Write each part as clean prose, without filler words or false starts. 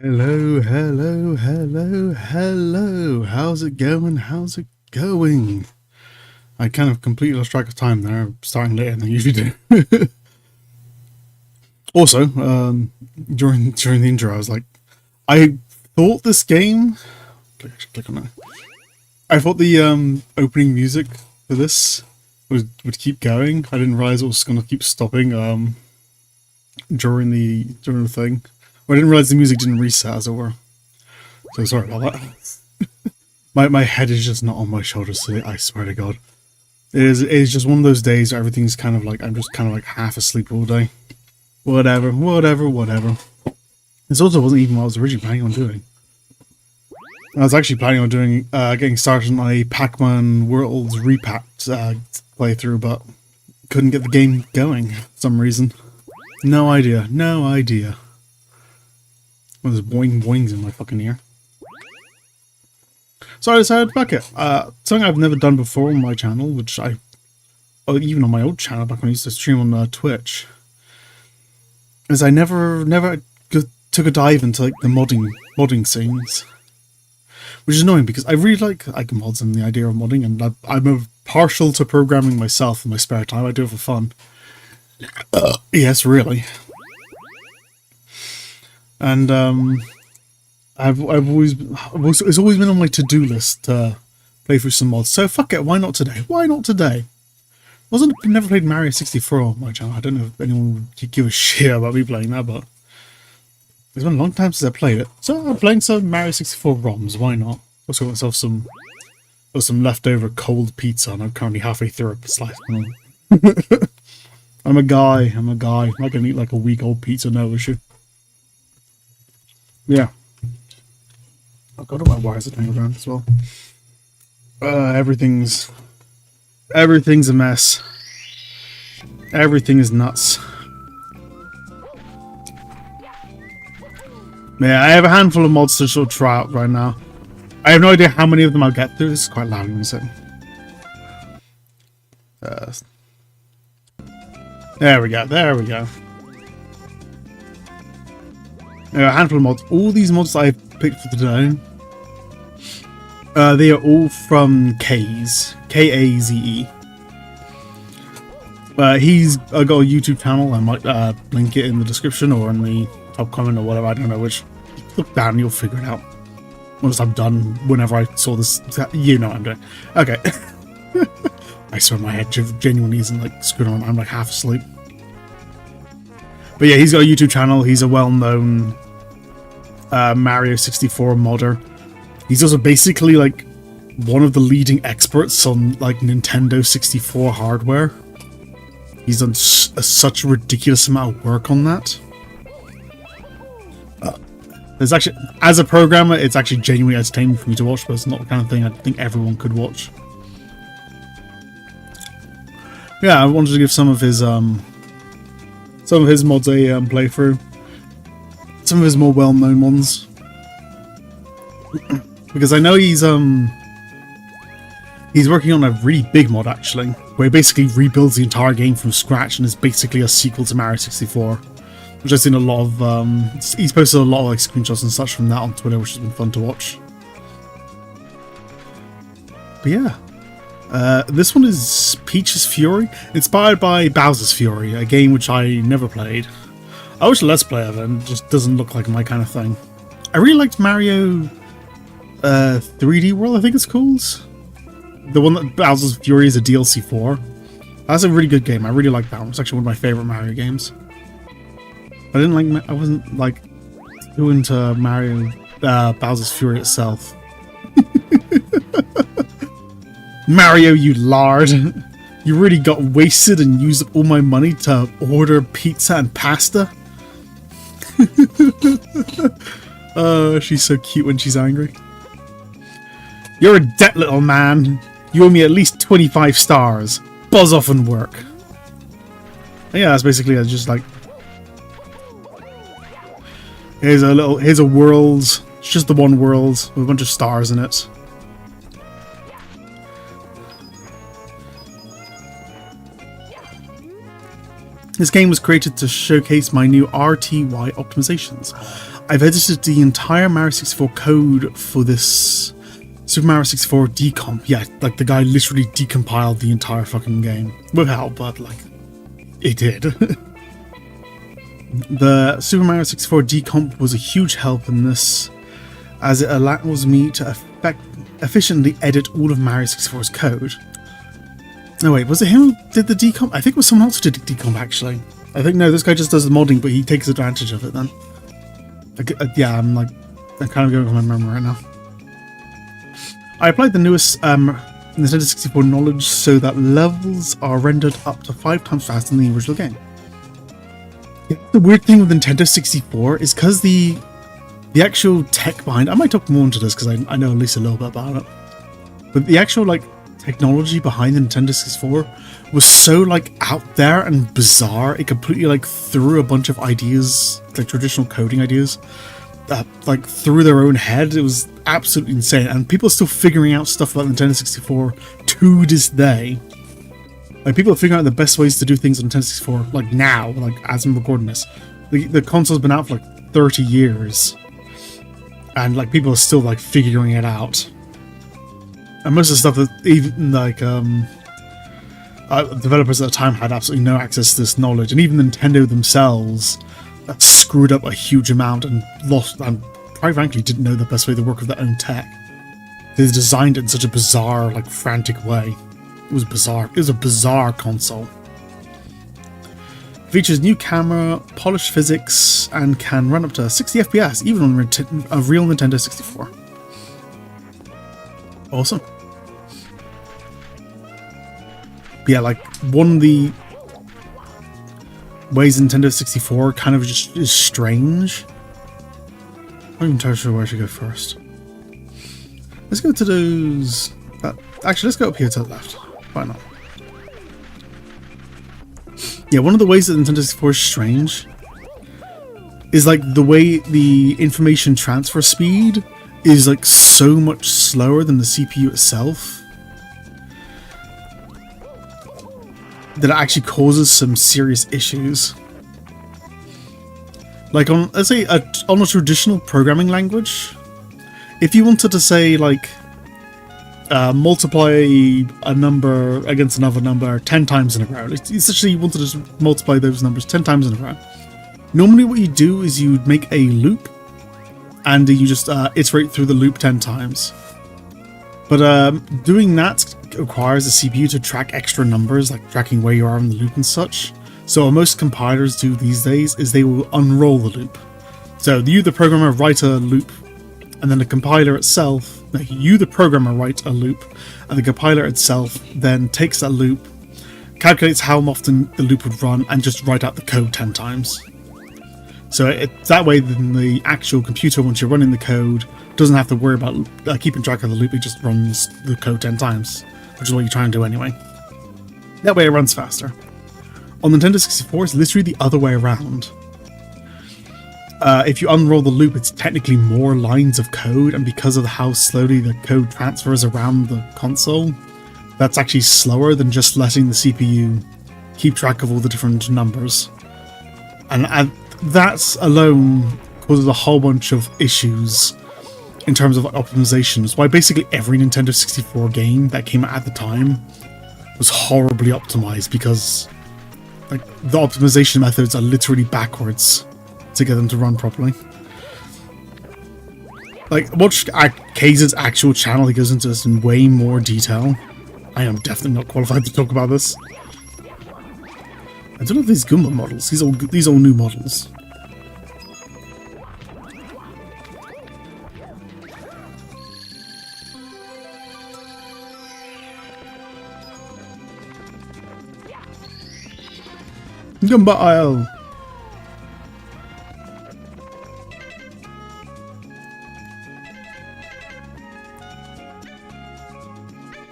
Hello, hello, hello, hello. How's it going? How's it going? I kind of completely lost track of time there, starting later than I usually do. Also, during the intro, I was like, I thought this game. Click on that. I thought the opening music for this would keep going. I didn't realize it was going to keep stopping during the thing. I didn't realize the music didn't reset, as it were. So sorry about that. my head is just not on my shoulders today, I swear to God. It's just one of those days where everything's kind of like, I'm just kind of like half asleep all day. Whatever. This also wasn't even what I was originally planning on doing. I was actually planning on doing, getting started on a Pac-Man Worlds repacked playthrough, but couldn't get the game going for some reason. No idea. Well, there's boings in my fucking ear. So I decided, fuck it. Something I've never done before on my channel, which even on my old channel back when I used to stream on Twitch, is I never took a dive into like the modding scenes, which is annoying because I really like mods and the idea of modding, and I'm partial to programming myself in my spare time. I do it for fun. Yes, really. And it's always been on my to-do list to play through some mods. So fuck it, why not today? Never played Mario 64 on my channel. I don't know if anyone would give a shit about me playing that, but it's been a long time since I played it. So I'm playing some Mario 64 ROMs. Why not? Also got myself some leftover cold pizza, and I'm currently halfway through it. Slicing. I'm a guy. I'm not gonna eat like a week-old pizza, no issue. Yeah. I've got all my wires that hang around as well. Everything's a mess. Everything is nuts. Yeah, I have a handful of mods to sort of try out right now. I have no idea how many of them I'll get through. This is quite loud music. There we go. A handful of mods. All these mods that I've picked for today, they are all from Kaze. Kaze. He's got a YouTube channel. I might link it in the description or in the top comment or whatever. I don't know which. Look down and you'll figure it out. Once I'm done, whenever I saw this, you know what I'm doing. Okay. I swear my head genuinely isn't like screwed on. I'm like half asleep. But yeah, he's got a YouTube channel. He's a well-known Mario 64 modder. He's also basically like one of the leading experts on like Nintendo 64 hardware. He's done such a ridiculous amount of work on that. There's actually, as a programmer, it's actually genuinely entertaining for me to watch, but it's not the kind of thing I think everyone could watch. Yeah, I wanted to give some of his mods a playthrough. Some of his more well-known ones, because I know he's working on a really big mod actually, where he basically rebuilds the entire game from scratch and is basically a sequel to Mario 64. Which I've seen a lot of. He's posted a lot of like screenshots and such from that on Twitter, which has been fun to watch. But yeah, this one is Peach's Fury, inspired by Bowser's Fury, a game which I never played. I watched a Let's Play of it, and it just doesn't look like my kind of thing. I really liked Mario 3D World, I think it's called. The one that Bowser's Fury is a DLC for. That's a really good game. I really like that one. It's actually one of my favorite Mario games. I wasn't like too into Mario Bowser's Fury itself. Mario, you lard. You really got wasted and used up all my money to order pizza and pasta? Oh, she's so cute when she's angry. You're a debt, little man. You owe me at least 25 stars. Buzz off and work. And yeah, that's basically it. Just like, here's a world. It's just the one world with a bunch of stars in it. This game was created to showcase my new RTY optimizations. I've edited the entire Mario 64 code for this Super Mario 64 decomp. Yeah, like the guy literally decompiled the entire fucking game. With help, but like, it did. The Super Mario 64 decomp was a huge help in this, as it allows me to efficiently edit all of Mario 64's code. No wait, was it him who did the decomp? I think it was someone else who did the decomp actually. I think no, this guy just does the modding, but he takes advantage of it then. Yeah, I'm kind of going from my memory right now. I applied the newest Nintendo 64 knowledge so that levels are rendered up to 5 times faster than the original game. Yeah, the weird thing with Nintendo 64 is because the actual tech behind, I might talk more into this because I know at least a little bit about it, but the actual like technology behind the Nintendo 64 was so like out there and bizarre, it completely like threw a bunch of ideas, like traditional coding ideas, like through their own head. It was absolutely insane, and people are still figuring out stuff about Nintendo 64 to this day. Like people are figuring out the best ways to do things on Nintendo 64, like now, like as I'm recording this. The console's been out for like 30 years, and like people are still like figuring it out. And most of the stuff that even like developers at the time had absolutely no access to this knowledge, and even Nintendo themselves screwed up a huge amount and lost, and quite frankly didn't know the best way to work with their own tech. They designed it in such a bizarre, like frantic way. It was bizarre. It was a bizarre console. It features new camera, polished physics, and can run up to 60 FPS even on a real Nintendo 64. Awesome. But yeah, like one of the ways Nintendo 64 kind of just is strange. I'm not even entirely sure where I should go first. Let's go to those. Actually, let's go up here to the left. Why not? Yeah, one of the ways that Nintendo 64 is strange is like the way the information transfer speed is like so much slower than the CPU itself that it actually causes some serious issues. Like on, let's say, on a traditional programming language, if you wanted to say like multiply a number against another number 10 times in a row, essentially you wanted to just multiply those numbers 10 times in a row. Normally what you do is you make a loop and you just iterate through the loop 10 times. But doing that requires the CPU to track extra numbers, like tracking where you are in the loop and such. So what most compilers do these days is they will unroll the loop. So you, the programmer, write a loop, and then the compiler itself, like you, the programmer, write a loop, and the compiler itself then takes that loop, calculates how often the loop would run, and just write out the code 10 times. So that way, then the actual computer, once you're running the code, doesn't have to worry about keeping track of the loop. It just runs the code 10 times, which is what you're trying to do anyway. That way it runs faster. On Nintendo 64, it's literally the other way around. If you unroll the loop, it's technically more lines of code, and because of how slowly the code transfers around the console, that's actually slower than just letting the CPU keep track of all the different numbers. And that alone causes a whole bunch of issues in terms of optimizations. Why basically every Nintendo 64 game that came out at the time was horribly optimized, because like the optimization methods are literally backwards to get them to run properly. Like, watch Kaze's actual channel, he goes into this in way more detail. I am definitely not qualified to talk about this. I don't know if these Goomba models, these all new models. Goomba aisle.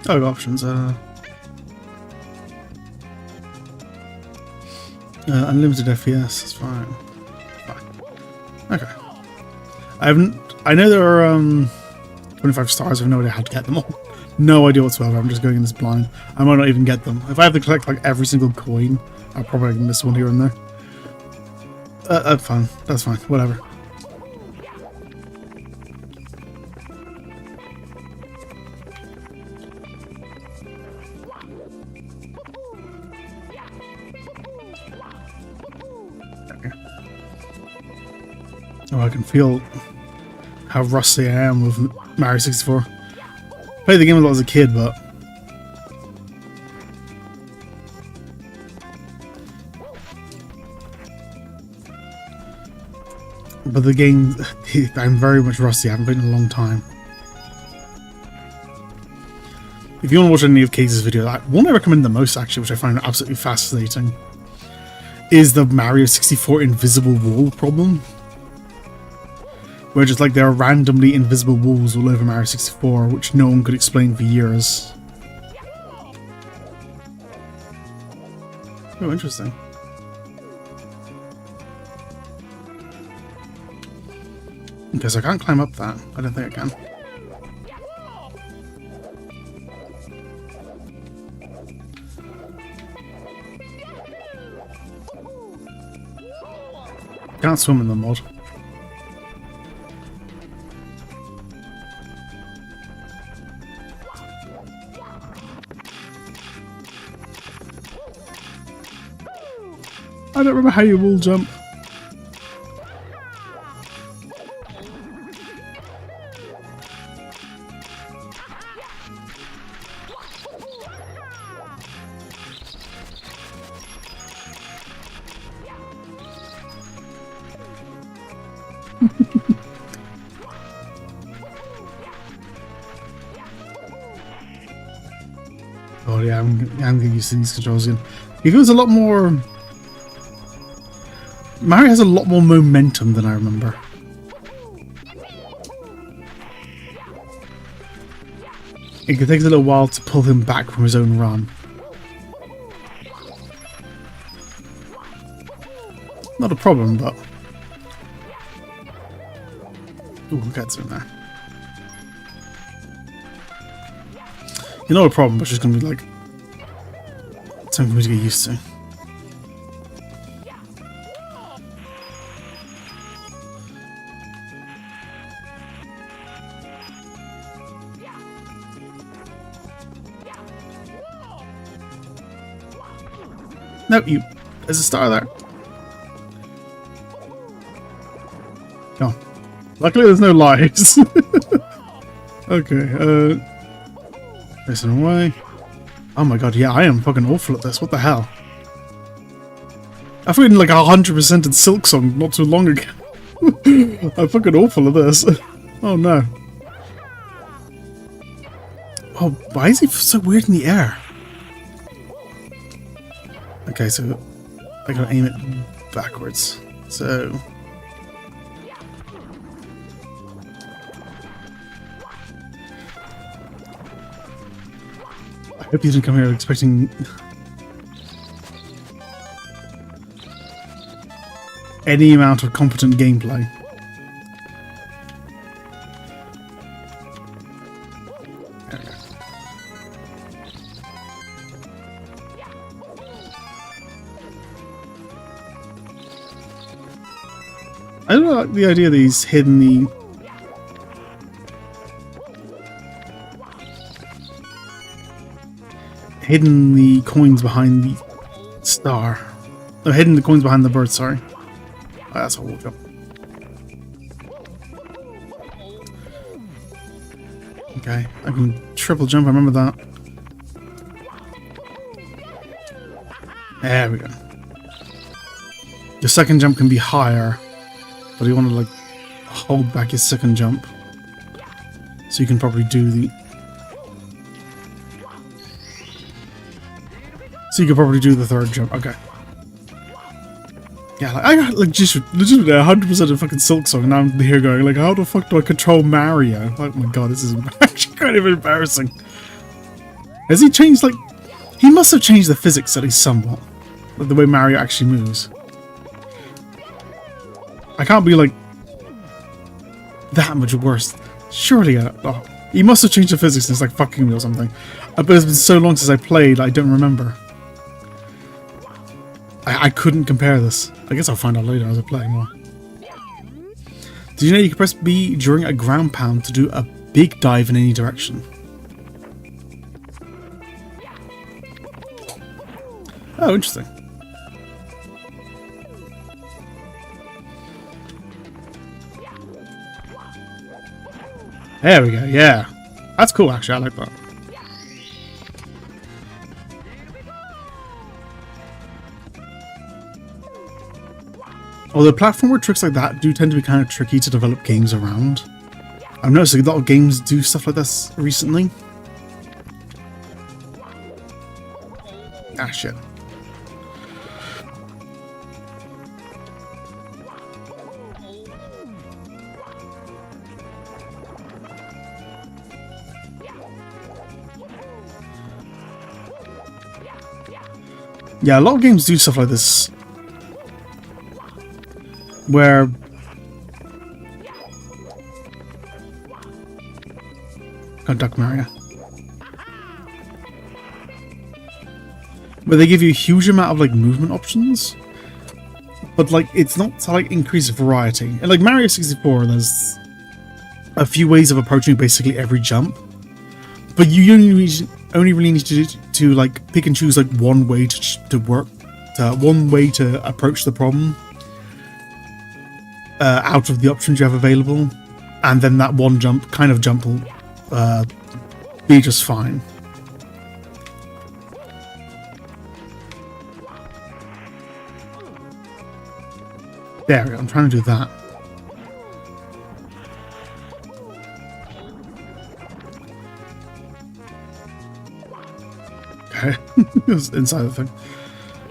Oh, options. Unlimited FPS. That's fine. Okay. I know there are 25 stars. I have no idea how to get them all. No idea whatsoever. I'm just going in this blind. I might not even get them. If I have to collect like every single coin, I'll probably miss one here and there. Fine. That's fine. Whatever. Oh, I can feel how rusty I am with Mario 64. Played the game a lot as a kid, but the game, I'm very much rusty. I haven't played in a long time. If you want to watch any of Kaze's video, one I recommend the most, actually, which I find absolutely fascinating, is the Mario 64 invisible wall problem. Where just like there are randomly invisible walls all over Mario 64, which no one could explain for years. Oh, interesting. Okay, so I can't climb up that. I don't think I can. Can't swim in the mod. I don't remember how you wall jump. Oh yeah, I'm getting used to these controls again. It feels a lot more... Mario has a lot more momentum than I remember. It could take a little while to pull him back from his own run. Not a problem, but... Ooh, we'll get to it now. You're not a problem, but it's just gonna be like... something for me to get used to. Nope, there's a star there. Oh. Luckily there's no lives. Okay, listen away. Oh my god, yeah, I am fucking awful at this. What the hell? I've been like 100% in Silk Song not too long ago. I'm fucking awful at this. Oh no. Oh, why is he so weird in the air? Okay, so I gotta aim it backwards. So I hope you didn't come here expecting any amount of competent gameplay. I don't like the idea that he's hidden the coins behind the star. No, hidden the coins behind the bird, sorry. Oh, that's how we'll go. Okay, I can triple jump, I remember that. There we go. Your second jump can be higher, but you want to like hold back his second jump so you can probably do the... So you could probably do the third jump. Okay. Yeah, like, I got like just legitimately 100% of fucking Silk Song, and now I'm here going like, how the fuck do I control Mario? Oh my god, this is actually kind of embarrassing. Has he changed like... He must have changed the physics at least somewhat. Like the way Mario actually moves. I can't be like that much worse. Surely, oh, he must have changed the physics and it's like fucking me or something. But it's been so long since I played, I don't remember. I couldn't compare this. I guess I'll find out later as I play more. Did you know you can press B during a ground pound to do a big dive in any direction? Oh, interesting. There we go, yeah. That's cool, actually. I like that. Although platformer tricks like that do tend to be kind of tricky to develop games around. I've noticed a lot of games do stuff like this recently. Ah, shit. Yeah, a lot of games do stuff like this. Where... Oh, Duck Mario. Where they give you a huge amount of, like, movement options. But, like, it's not to, like, increase variety. And, like, Mario 64, there's a few ways of approaching basically every jump. But you only really need to like, pick and choose, like, one way to work... one way to approach the problem. Out of the options you have available, and then that one jump will be just fine. There we go, I'm trying to do that. Okay, inside the thing.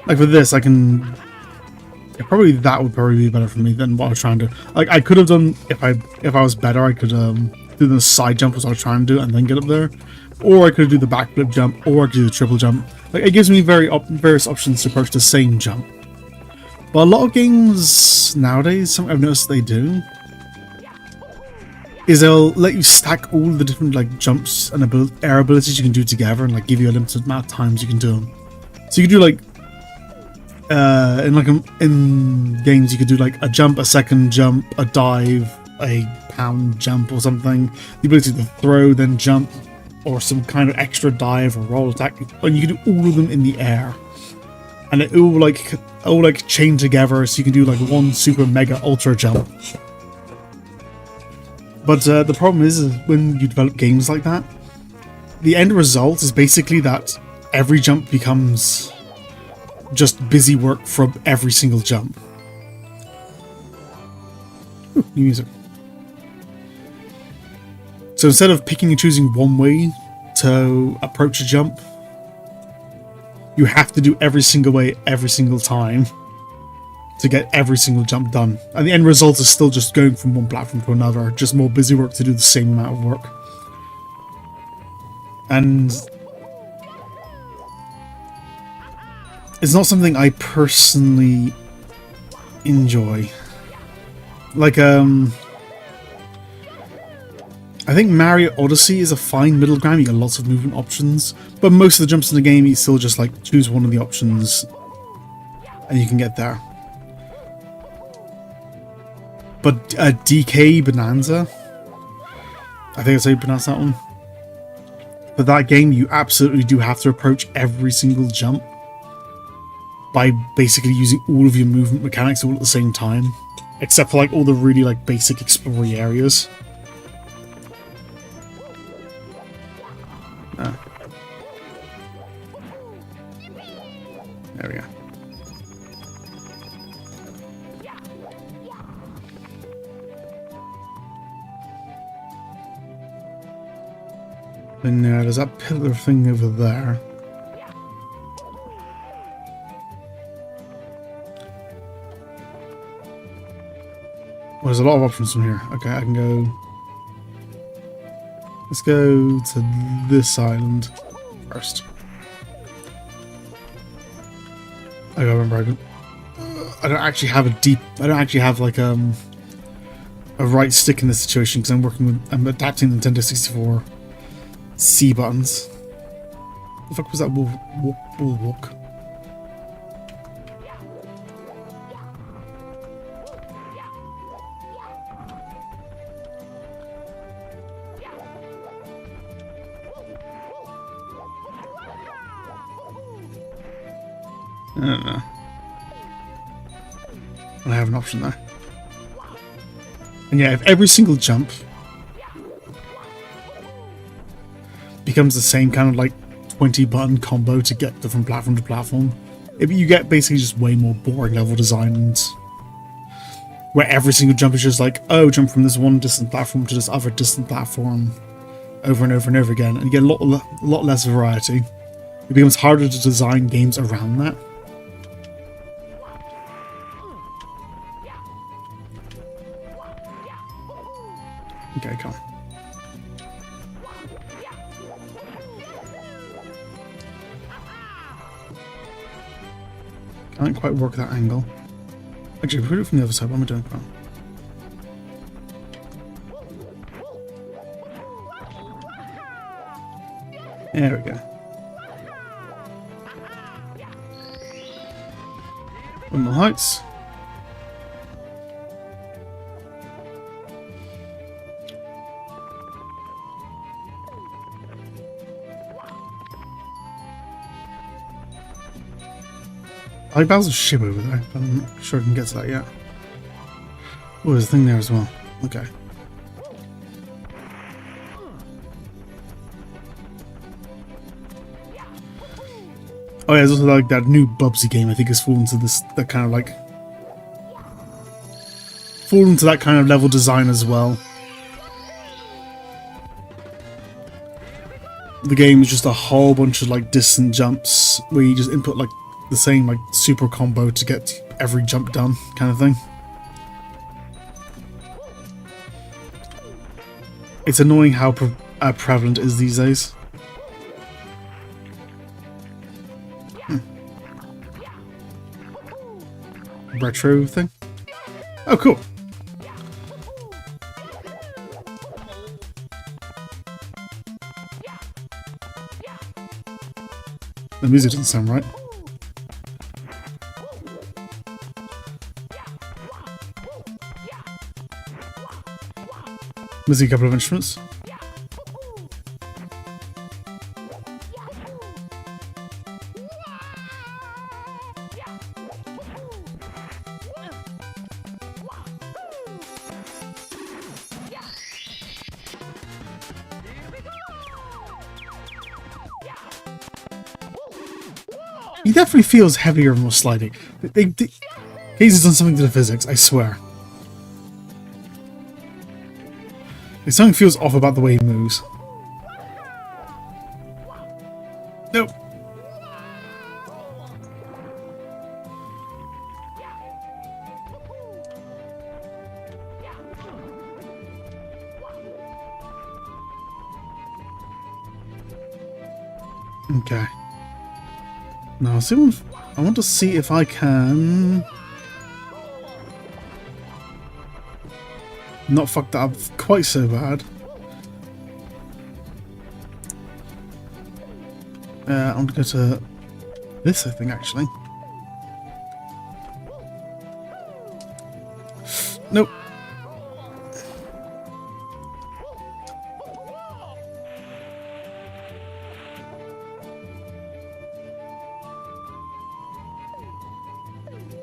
Like with this, I can... Probably that would probably be better for me than what I was trying to do. Like, I could have done, if I was better, I could do the side jump as I was trying to do and then get up there. Or I could do the backflip jump, or I could do the triple jump. Like, it gives me various options to approach the same jump. But a lot of games nowadays, something I've noticed they do, is they'll let you stack all the different, like, jumps and air abilities you can do together and, like, give you a limited amount of times you can do them. So you can do, like, in games you could do like a jump, a second jump, a dive, a pound jump or something, the ability to throw then jump, or some kind of extra dive or roll attack, and you can do all of them in the air, and it all like chain together so you can do like one super mega ultra jump. But the problem is when you develop games like that, the end result is basically that every jump becomes just busy work from every single jump. Ooh, new music. So instead of picking and choosing one way to approach a jump, you have to do every single way every single time to get every single jump done. And the end result is still just going from one platform to another, just more busy work to do the same amount of work. And it's not something I personally enjoy. Like, I think Mario Odyssey is a fine middle ground. You get lots of movement options, but most of the jumps in the game, you still just like choose one of the options and you can get there. But DK Bonanza, I think that's how you pronounce that one. For that game, you absolutely do have to approach every single jump by basically using all of your movement mechanics all at the same time, except for like all the really like basic exploring areas. There we go. And there's that pillar thing over there. Well, there's a lot of options from here. Okay, I can go... Let's go to this island first. I gotta remember, I don't actually have I don't actually have like a right stick in this situation because I'm adapting the Nintendo 64 C buttons. What the fuck was that walk? I don't know. I have an option there. And yeah, if every single jump becomes the same kind of like 20 button combo to get from platform to platform. You get basically just way more boring level design, and where every single jump is just like, oh, jump from this one distant platform to this other distant platform over and over and over again, and you get a lot less variety. It becomes harder to design games around that. Okay, come on. Can't quite work that angle. Actually, put it from the other side. What am I doing? Oh. There we go. One more heights. I like Bowser's ship over there, but I'm not sure I can get to that yet. Oh, there's a thing there as well. Okay. Oh yeah, there's also like that new Bubsy game I think has fallen into that kind of like fallen into that kind of level design as well. The game is just a whole bunch of like distant jumps where you just input like the same like super combo to get every jump done kind of thing. It's annoying how prevalent it is these days. Retro thing. Oh, cool. The music doesn't sound right. Missing a couple of instruments. He definitely feels heavier and more sliding. Kaze has done something to the physics, I swear. Something feels off about the way he moves. Nope. Okay. Now, I want to see if I can not fuck that up quite so bad. I want to go to this, I think, actually. Nope.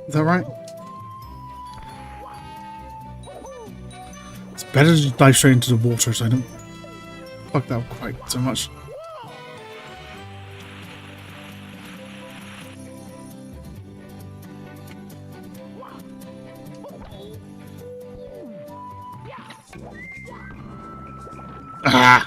Is that right? It's better to dive straight into the water so I don't fuck that up quite so much. Ah!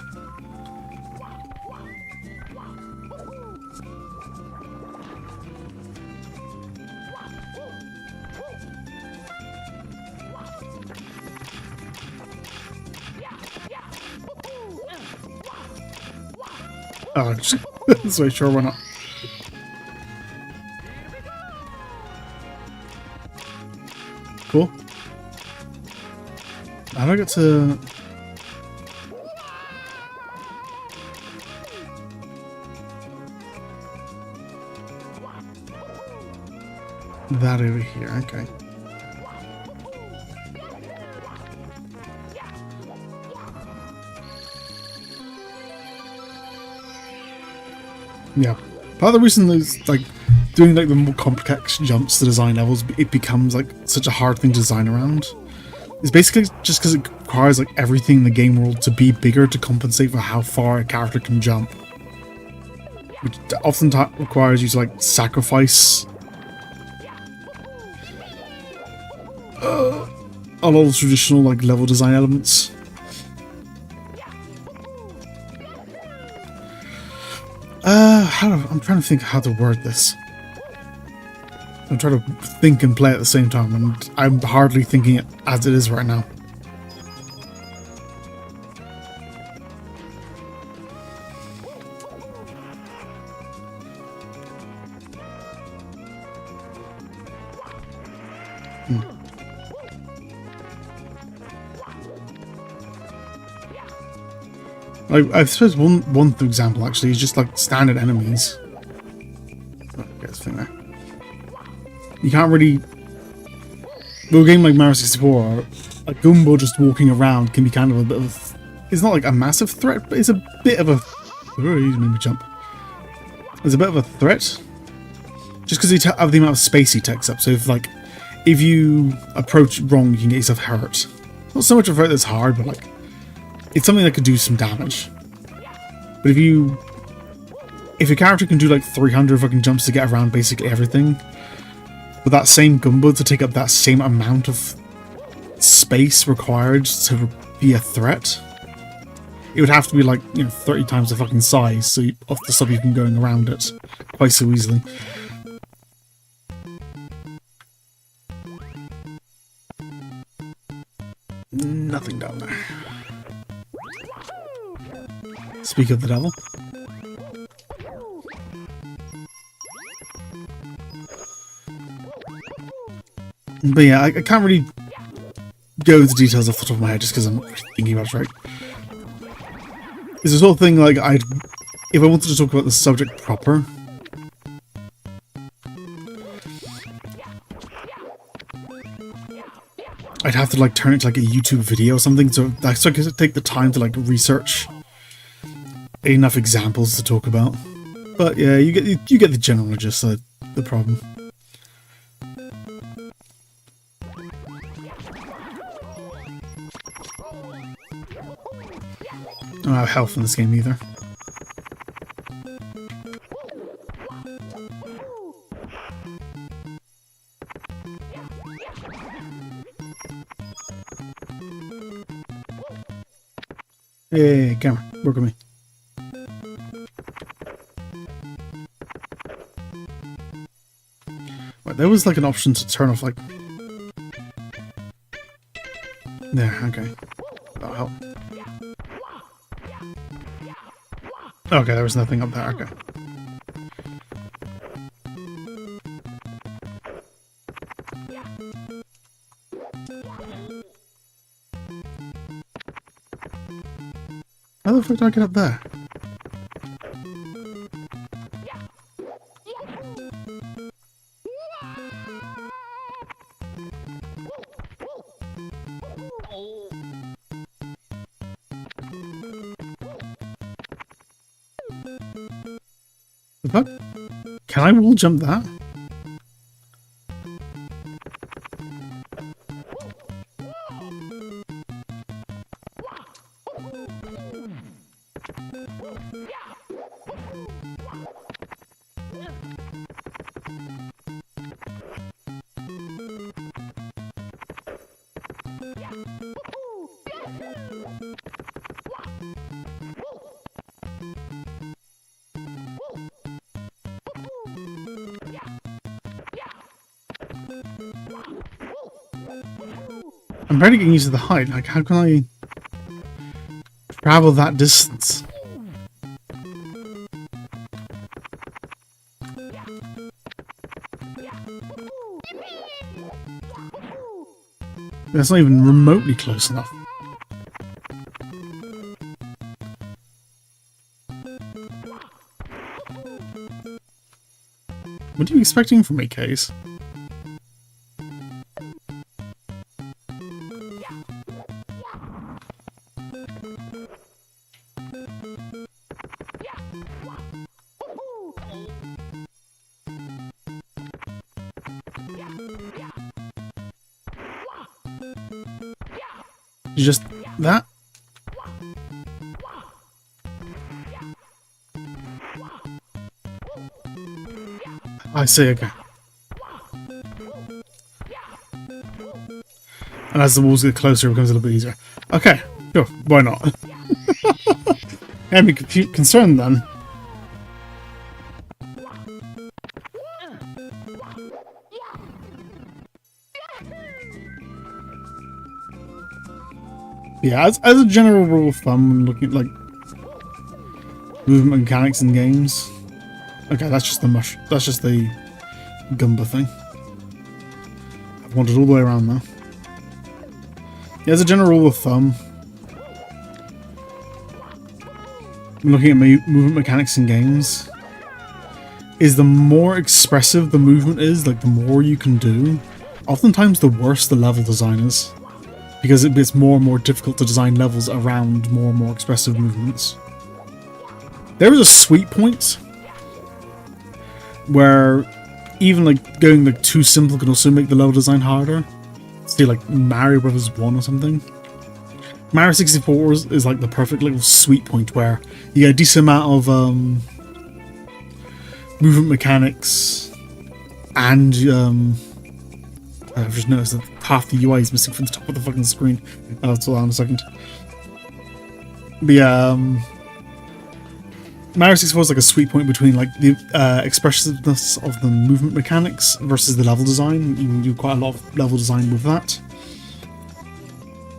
Oh, that's way sure why not. Cool. How do I get to... that over here, okay. Yeah, part of the reason is like doing like the more complex jumps to design levels, it becomes like such a hard thing to design around. It's basically just because it requires like everything in the game world to be bigger to compensate for how far a character can jump, which often requires you to like sacrifice a lot of traditional like level design elements. I'm trying to think how to word this. I'm trying to think and play at the same time, and I'm hardly thinking it as it is right now. I suppose one example actually is just like standard enemies. Oh, get this thing there. You can't really. With a game like Mario 64, a Goomba just walking around can be kind of a bit of. It's not like a massive threat, but it's a bit of a. Oh, he's made me jump. It's a bit of a threat, just because of the amount of space he takes up. So if you approach wrong, you can get yourself hurt. Not so much a threat that's hard, but like. It's something that could do some damage. But if your character can do like 300 fucking jumps to get around basically everything, with that same Goomba to take up that same amount of space required to be a threat, it would have to be like, 30 times the fucking size, so off the stop you from going around it quite so easily. Nothing down there. Speak of the devil. But yeah, I can't really go into details off the top of my head just because I'm not really thinking about it right. It's the sort of thing like if I wanted to talk about the subject proper, I'd have to like turn it to like a YouTube video or something, so I could take the time to like research enough examples to talk about. But yeah, you get the general gist of the problem. I don't have health in this game either. Hey, camera, work with me. Right, there was like an option to turn off like... There, okay. That'll help. Okay, there was nothing up there, okay. How the fuck do I get up there? The fuck? Can I wall jump that? I'm barely getting used to the height. Like, how can I travel that distance? That's not even remotely close enough. What are you expecting from me, Kaze? Just that? I see, okay. And as the walls get closer, it becomes a little bit easier. Okay, sure, why not? I'd be concerned then. Yeah, as a general rule of thumb, when looking at like movement mechanics in games. Okay, that's just the Gumba thing. I've wandered all the way around now. Yeah, as a general rule of thumb, when looking at movement mechanics in games, is the more expressive the movement is, like the more you can do, oftentimes the worse the level design is. Because it gets more and more difficult to design levels around more and more expressive movements. There is a sweet point where even like going like too simple can also make the level design harder. Say like Mario Brothers 1 or something. Mario 64 is like the perfect little sweet point where you get a decent amount of movement mechanics and I've just noticed that half the UI is missing from the top of the fucking screen. I'll hold on a second. But yeah, Mario 64 is like a sweet point between like the expressiveness of the movement mechanics versus the level design. You can do quite a lot of level design with that.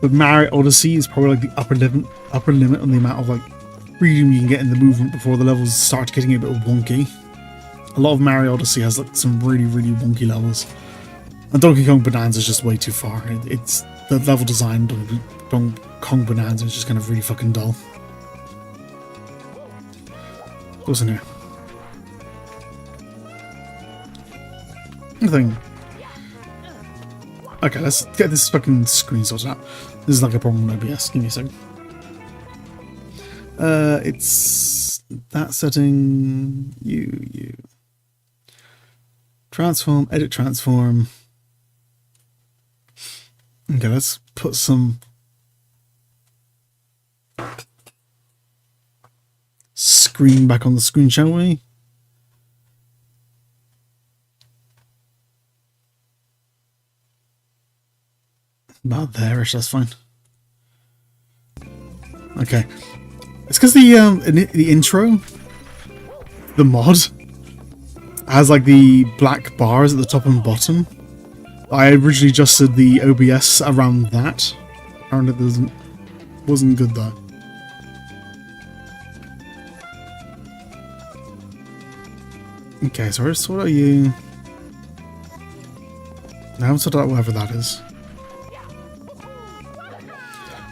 But Mario Odyssey is probably like the upper limit on the amount of like freedom you can get in the movement before the levels start getting a bit wonky. A lot of Mario Odyssey has like some really, really wonky levels. And Donkey Kong Bonanza is just way too far. It's the level design Donkey Kong Bonanza is just kind of really fucking dull. What's in here? Nothing. Okay, let's get this fucking screen sorted out. This is like a problem with OBS. Give me a second. It's that setting. You. Transform, edit transform. Okay, let's put some screen back on the screen, shall we? About there-ish, that's fine. Okay. It's because the intro, the mod, has like the black bars at the top and bottom. I originally adjusted the OBS around that. Apparently it wasn't good though. Okay, so where's what are you? I haven't sorted out whatever that is.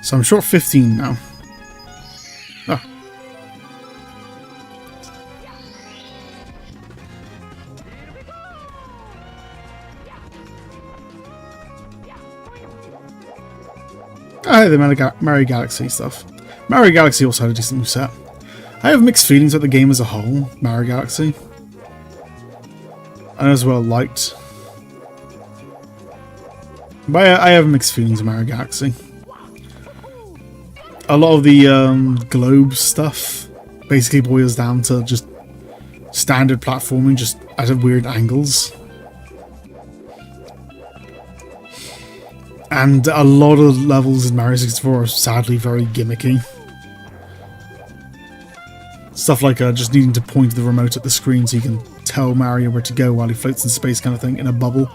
So I'm short 15 now. Oh. I had the Mario Galaxy stuff. Mario Galaxy also had a decent moveset. I have mixed feelings about the game as a whole, Mario Galaxy. I as well liked. But I have mixed feelings of Mario Galaxy. A lot of the globe stuff basically boils down to just standard platforming, just at weird angles. And a lot of levels in Mario 64 are sadly very gimmicky. Stuff like just needing to point the remote at the screen so you can tell Mario where to go while he floats in space kind of thing, in a bubble.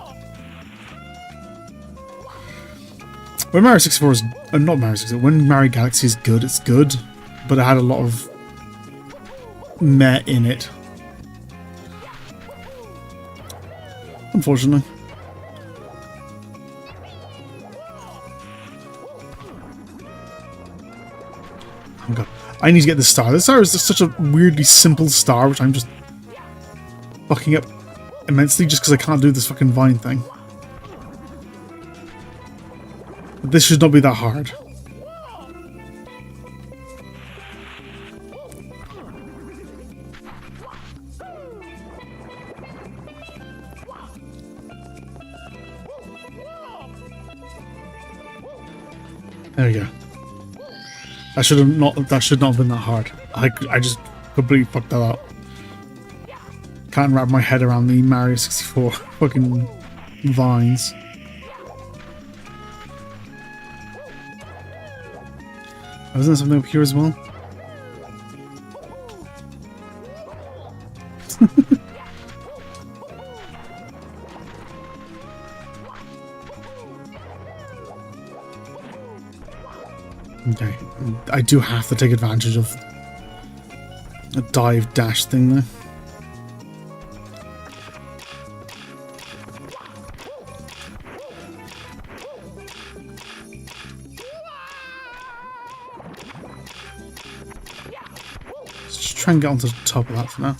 When Mario 64 is... not Mario 64, when Mario Galaxy is good, it's good. But it had a lot of meh in it. Unfortunately. Oh god. I need to get this star. This star is just such a weirdly simple star, which I'm just fucking up immensely just because I can't do this fucking vine thing. But this should not be that hard. There you go. That should not have been that hard. I just completely fucked that up. Can't wrap my head around the Mario 64 fucking vines. Wasn't there something up here as well? Okay, I do have to take advantage of a dive dash thing there. Let's just try and get onto the top of that for now.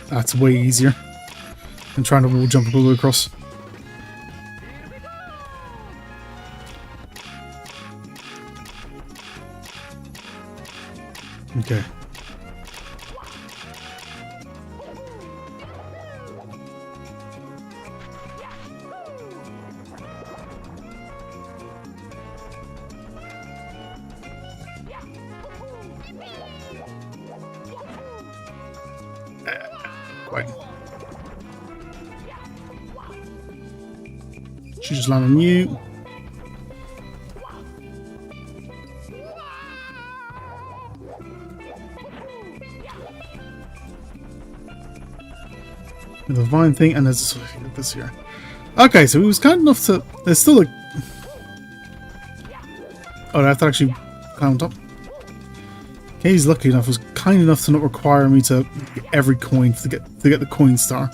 That's way easier than trying to wall jump all the way across. Okay. Quite. She just landed on you. With a vine thing, and there's this here. Okay, so he was kind enough to. There's still a. Oh, I have to actually climb on top. Kaze, lucky enough, was kind enough to not require me to get every coin to get the coin star.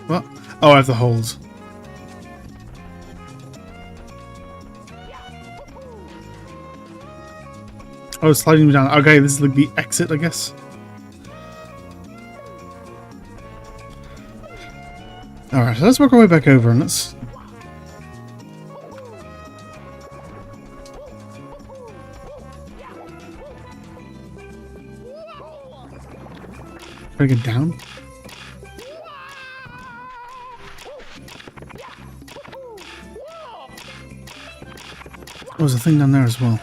What? Oh, I have to hold. Oh, it's sliding me down. Okay, this is like the exit, I guess. Alright, so let's work our way back over and let's... Bring it down. Oh, there's a thing down there as well.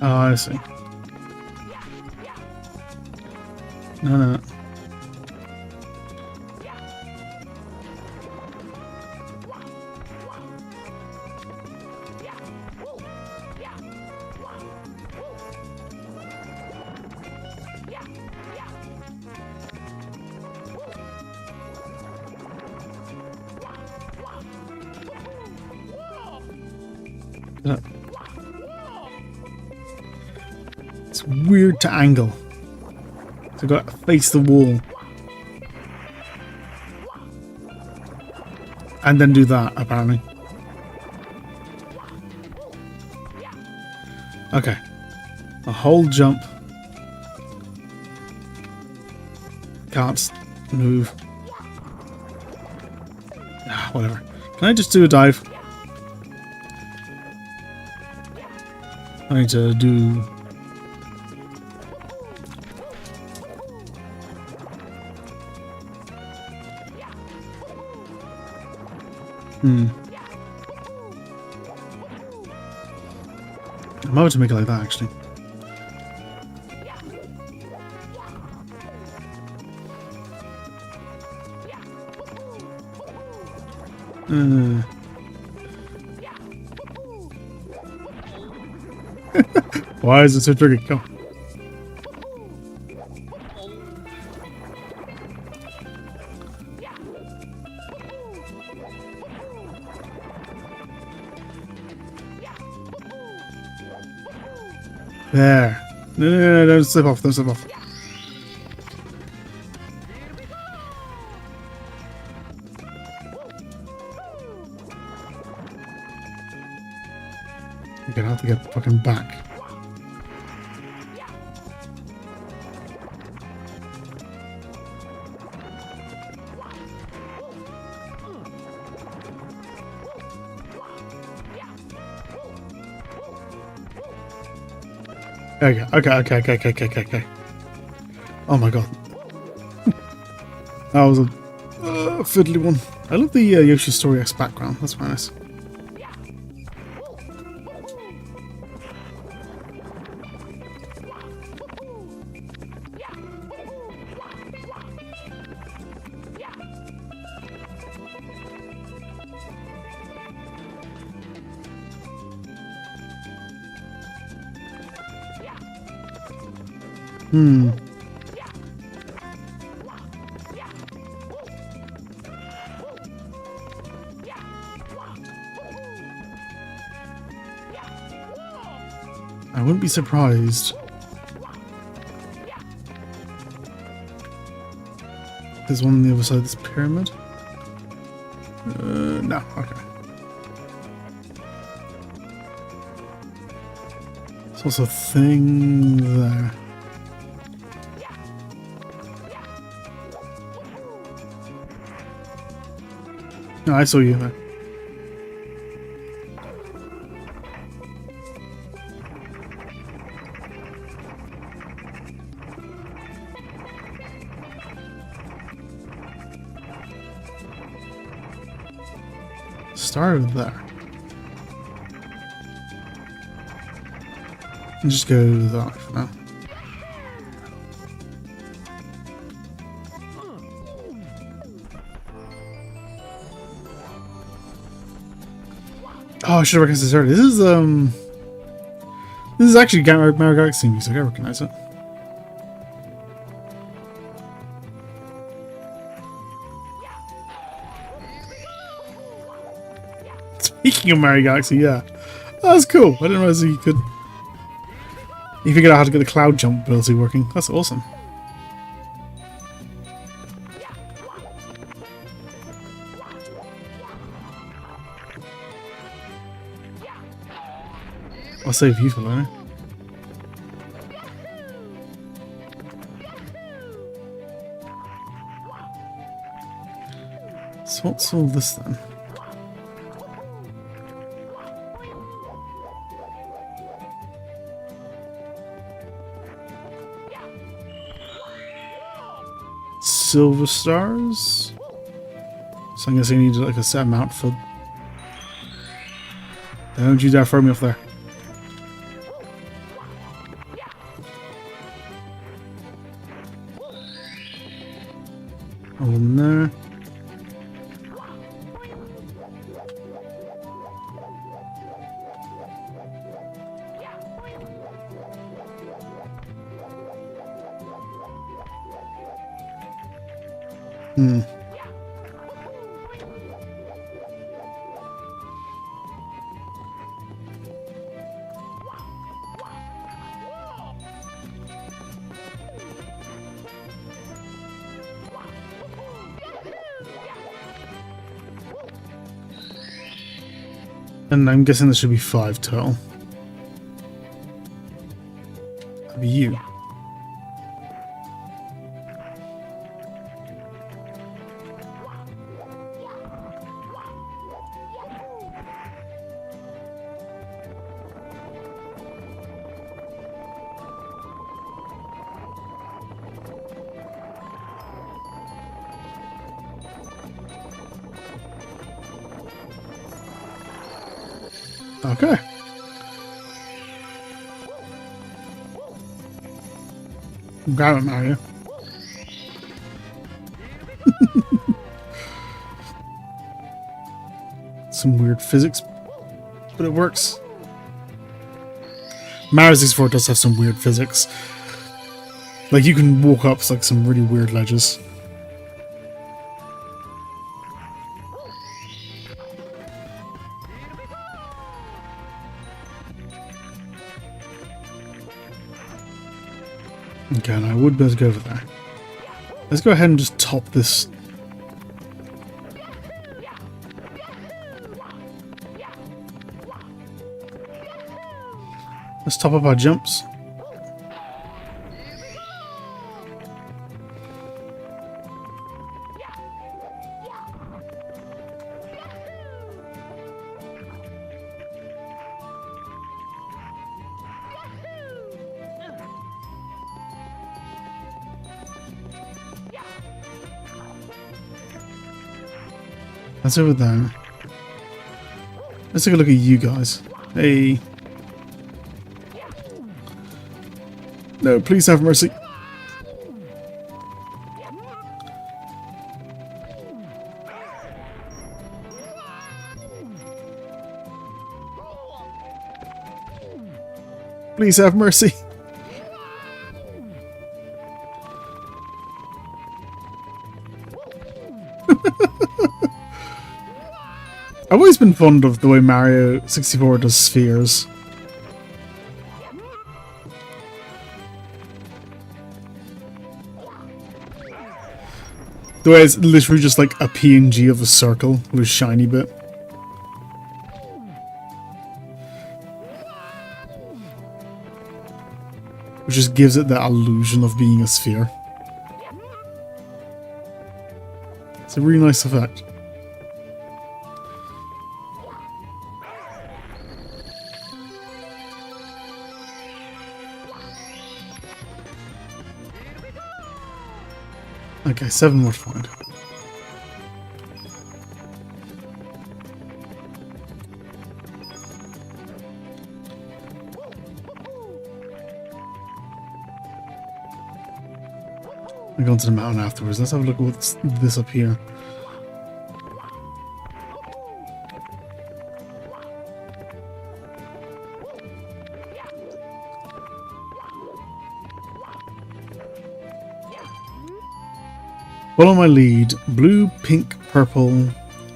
Oh, I see. No. It's weird to angle. So I've got to face the wall. And then do that, apparently. Okay. A whole jump. Can't move. Ah, whatever. Can I just do a dive? I need to do... I'm about to make it like that, actually. Why is it so tricky? Go. There. No, don't slip off, don't slip off. I'm gonna have to get fucking back. Okay. Oh my god. That was a fiddly one. I love the Yoshi Story X background. That's quite nice. I wouldn't be surprised. There's one on the other side of this pyramid. No, okay. There's also a thing there. No, I saw you there. Started there. And just go that way for now. Oh, I should have recognized this earlier. This is actually Mario Galaxy music. I recognize it. Speaking of Mario Galaxy, yeah. Oh, that's cool. I didn't realize you could... You figured out how to get the cloud jump ability working. That's awesome. I'll save you for later. So what's all this then? Silver stars? So I guess I need like a set amount for... Don't you dare throw me off there. All in there. And I'm guessing there should be 5 total. That'd be you. Okay. Grab it, Mario. Some weird physics, but it works. Mario 64 does have some weird physics. Like, you can walk up like some really weird ledges. Okay, and I would better go over there. Let's go ahead and just top this. Let's top up our jumps. That's over there. Let's take a look at you guys. Hey. No, please have mercy. Please have mercy. I've always been fond of the way Mario 64 does spheres. The way it's literally just like a PNG of a circle with a shiny bit. Which just gives it that illusion of being a sphere. It's a really nice effect. Okay, 7 more to find. I'm going to the mountain afterwards. Let's have a look at what's this up here. Follow my lead. Blue, pink, purple,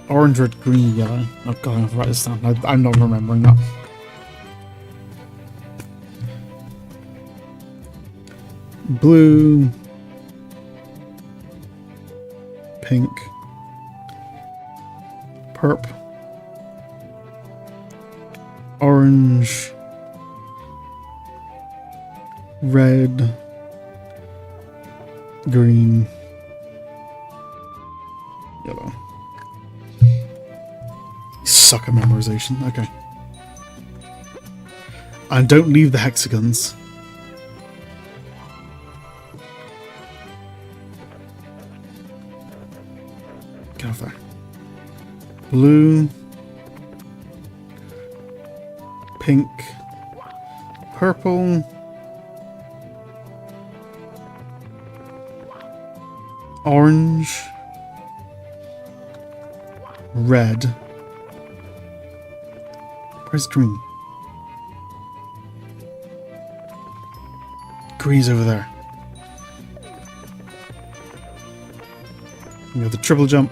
orange, red, green, yellow. Oh god, I have to write this down. I'm not remembering that. Blue, pink, purp, orange, red, green, yellow. You suck at memorization. Okay. And don't leave the hexagons. Get off there. Blue, pink, purple, orange, red. Where's green? Green's over there. We have the triple jump.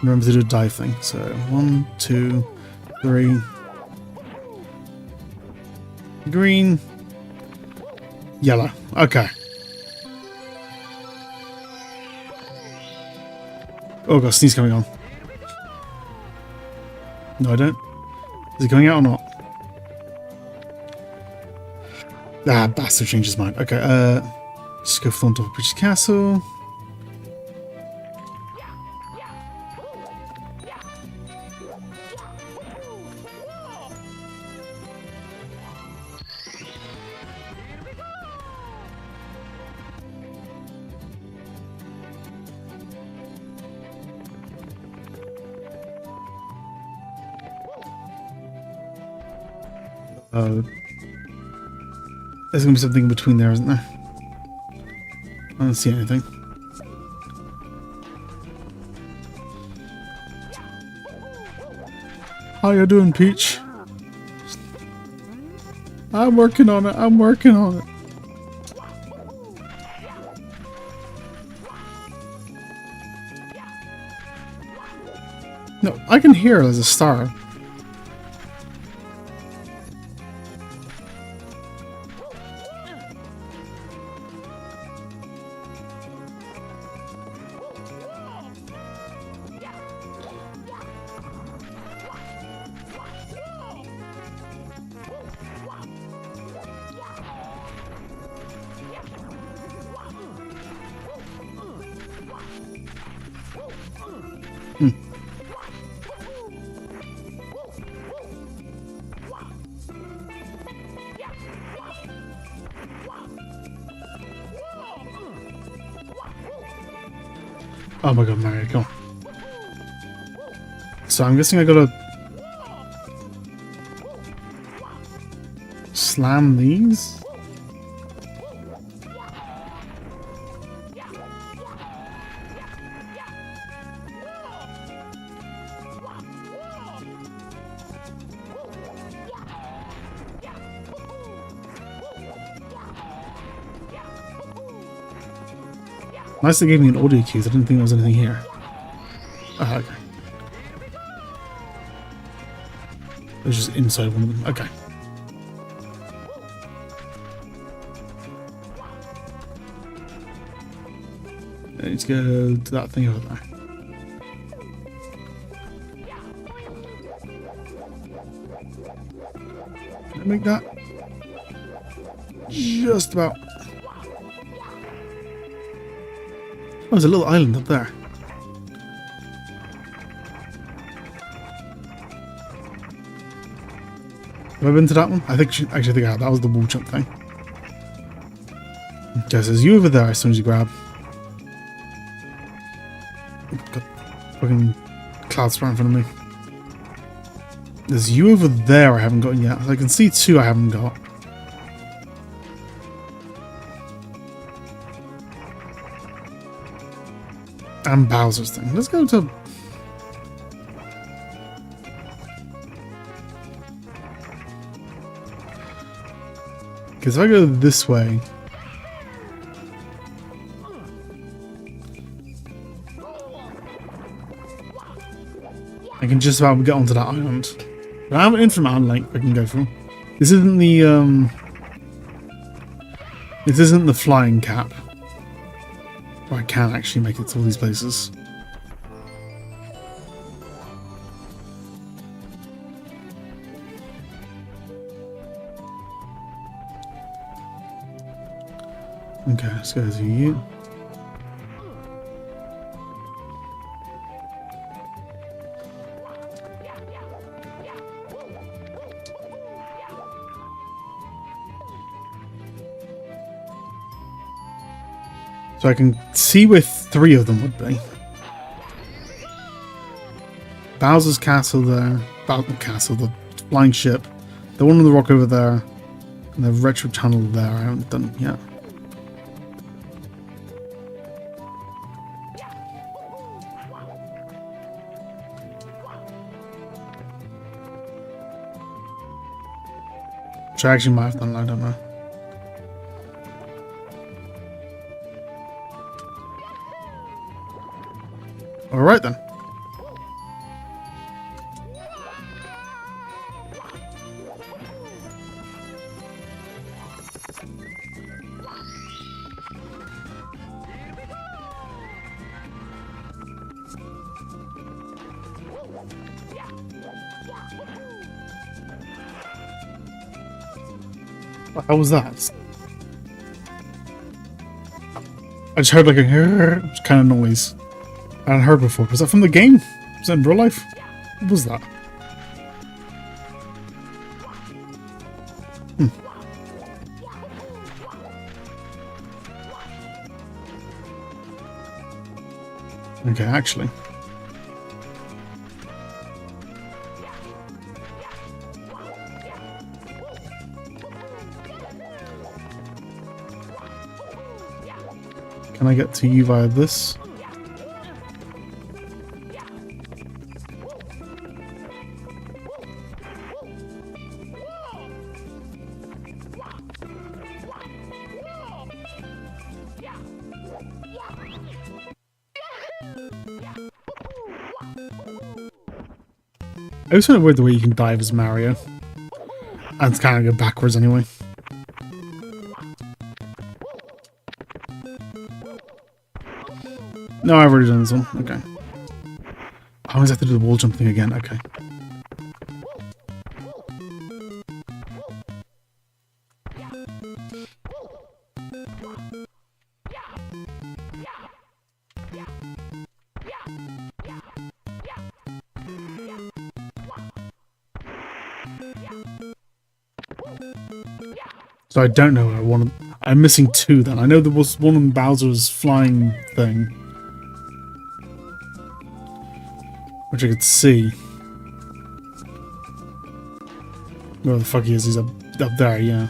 Remember to do a dive thing. So 1, 2, 3. Green. Yellow. Okay. Oh god, sneeze coming on. No, I don't. Is it going out or not? Ah, bastard changed his mind. Okay, just go front of British Castle. There's gonna be something in between there, isn't there? I don't see anything. How you doing, Peach? I'm working on it. I'm working on it. No, I can hear it as a star. Oh my god, Mario, come on. So I'm guessing I gotta slam these? Nice they gave me an audio cue, I didn't think there was anything here. Oh, okay. It was just inside one of them. Okay. Let's go to that thing over there. Can I make that? Just about. Oh, there's a little island up there. Have I been to that one? I think actually think I have. That was the wall jump thing. Okay, so there's you over there as soon as you grab. Got fucking clouds right in front of me. There's you over there I haven't gotten yet. I can see two I haven't got. And Bowser's thing. Let's go to... Because if I go this way... I can just about get onto that island. But I have an infinite island link I can go through. This isn't the, This isn't the flying cap. I can actually make it to all these places. Okay, let's go to you. So I can see where three of them would be. Bowser's castle there. Bowser's castle, the flying ship. The one on the rock over there. And the retro tunnel there I haven't done yet. Which I actually might have done, I don't know. Alright then. What the hell was that? I just heard like a kind of noise. I hadn't heard before. Was that from the game? Was that in real life? What was that? Okay, actually. Can I get to you via this? I always find it weird the way you can dive as Mario. And it's kind of go backwards anyway. No, I've already done this one. Okay. I always have to do the wall jump thing again. Okay. So I don't know where one. I'm missing two then. I know there was one on Bowser's flying thing, which I could see. Where the fuck he is? He's up there, yeah.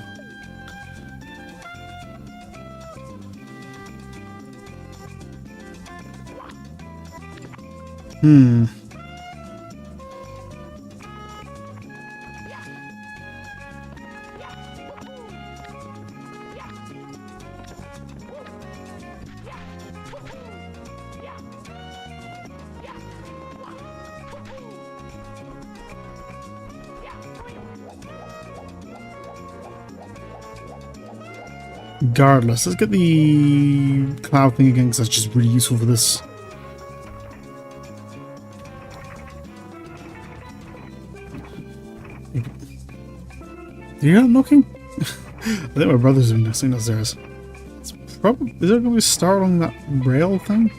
Regardless, let's get the cloud thing again because that's just really useful for this. Do you hear that knocking? I think my brother's doing this thing downstairs. It's probably, is there going to be a star along that rail thing?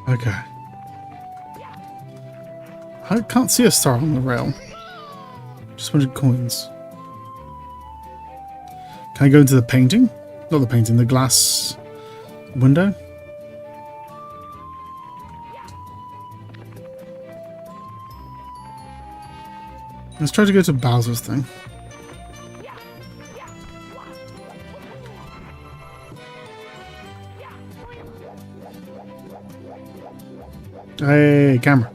Okay. I can't see a star on the rail. Just a bunch of coins. Can I go into the painting? Not the painting, the glass window? Let's try to go to Bowser's thing. Hey, camera.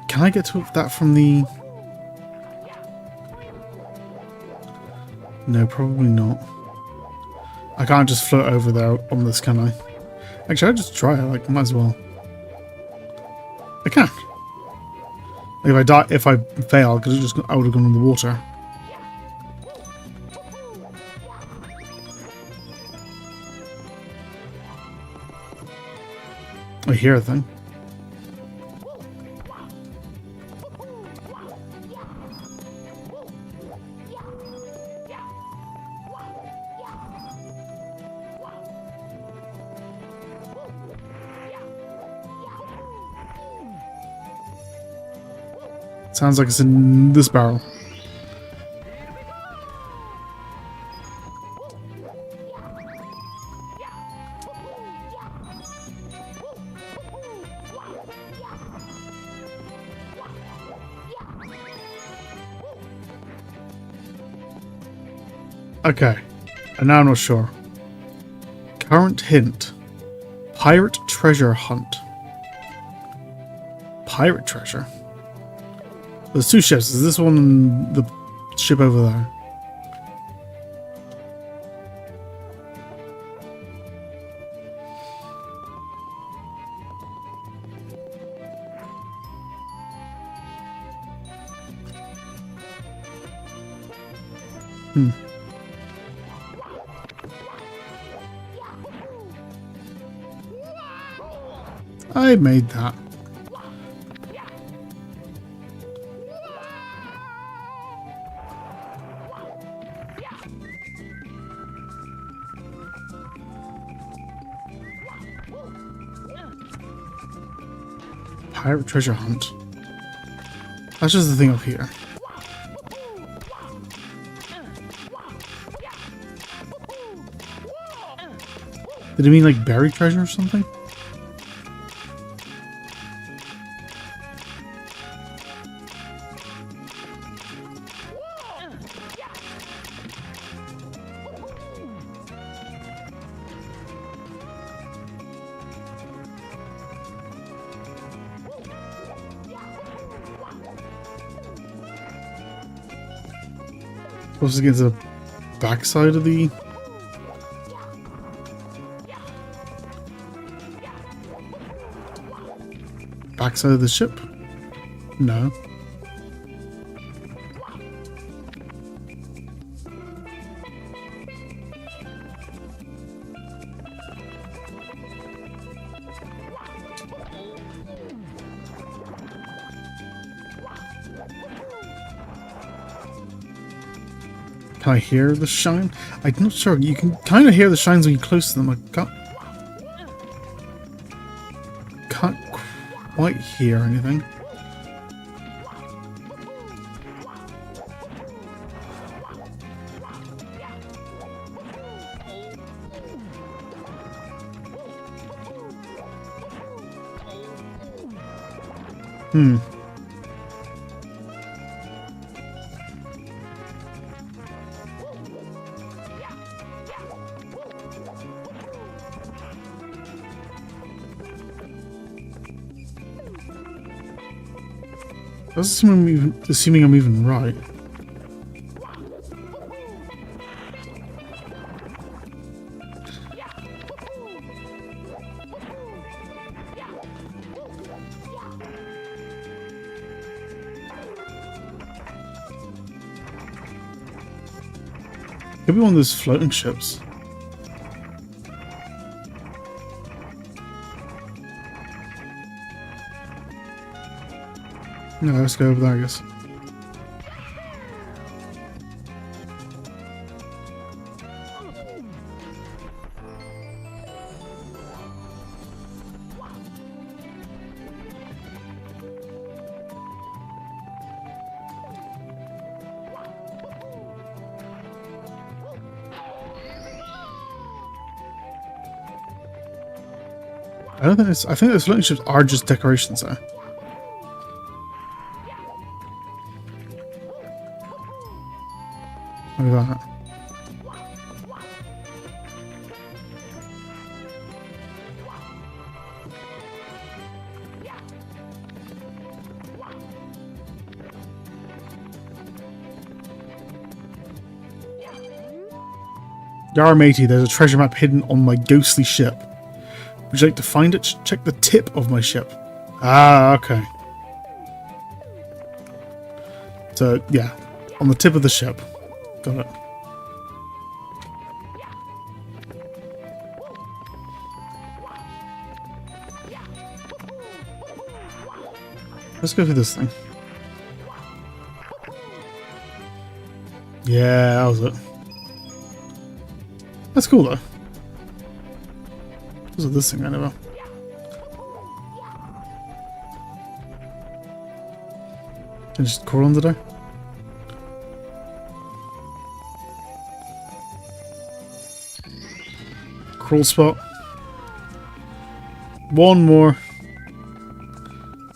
Can I get to that from the... No, probably not. I can't just float over there on this, can I? Actually, I'll just try it, like, might as well. I can. Like, if I die, if I fail, because I would have gone in the water. I hear a thing. Sounds like it's in this barrel. Okay, and now I'm not sure. Current hint. Pirate treasure hunt. Pirate treasure? There's two ships. Is this one and the ship over there? I made that. Pirate treasure hunt. That's just the thing up here. Did it mean like buried treasure or something? Supposed to get to the backside of the... backside of the ship? No. Can I hear the shine? I'm not sure. You can kind of hear the shines when you're close to them. I can't quite hear anything. That's assuming I'm even right. Could be one of those floating ships. No, let's go over there, I guess. I don't think it's. I think those floating ships are just decorations, though. Look at that. Yara matey, there's a treasure map hidden on my ghostly ship. Would you like to find it? Check the tip of my ship. Ah, okay. So, yeah. On the tip of the ship. Got it. Let's go through this thing. Yeah, that was it. That's cool though. What's this thing I never? Can I just crawl under there? Crawl spot. One more.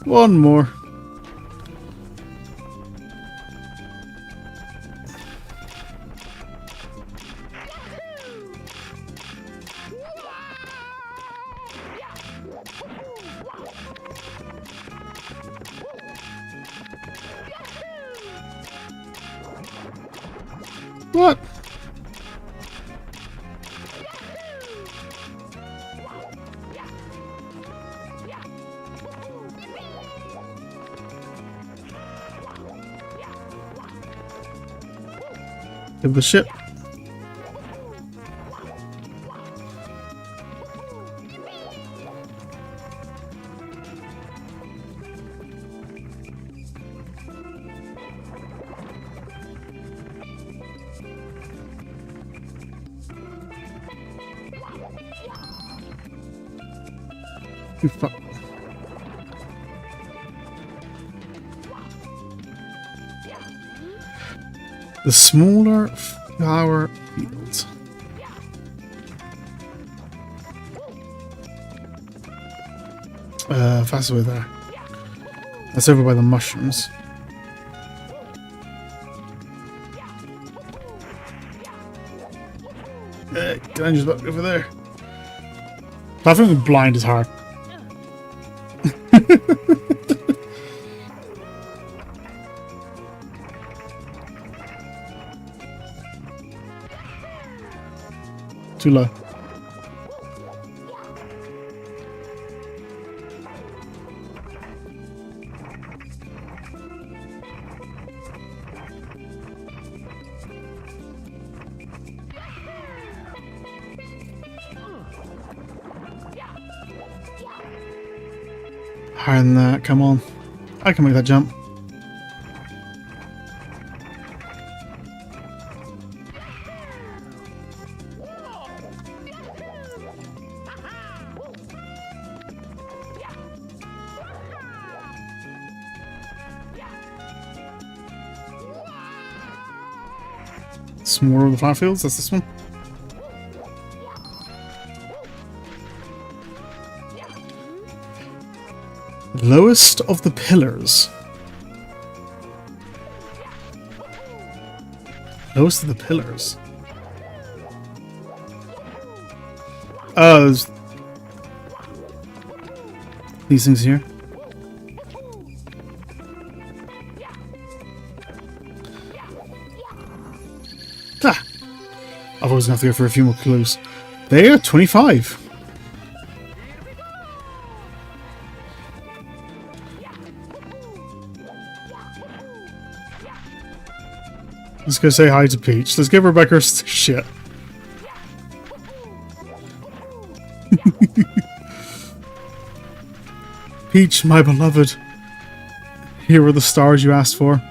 One more. What? Of the ship. You fuck. The smaller flower fields. Fast away there. That's over by the mushrooms. Can I just look over there? Platforming with blind is hard. Too low. Higher than that, come on. I can make that jump. Some more of the flower fields. That's this one. Lowest of the pillars. Lowest of the pillars. Oh, there's these things here. Ah! I've always have to go for a few more clues. They are 25. Let's go say hi to Peach. Let's give Rebecca shit. Peach, my beloved. Here are the stars you asked for.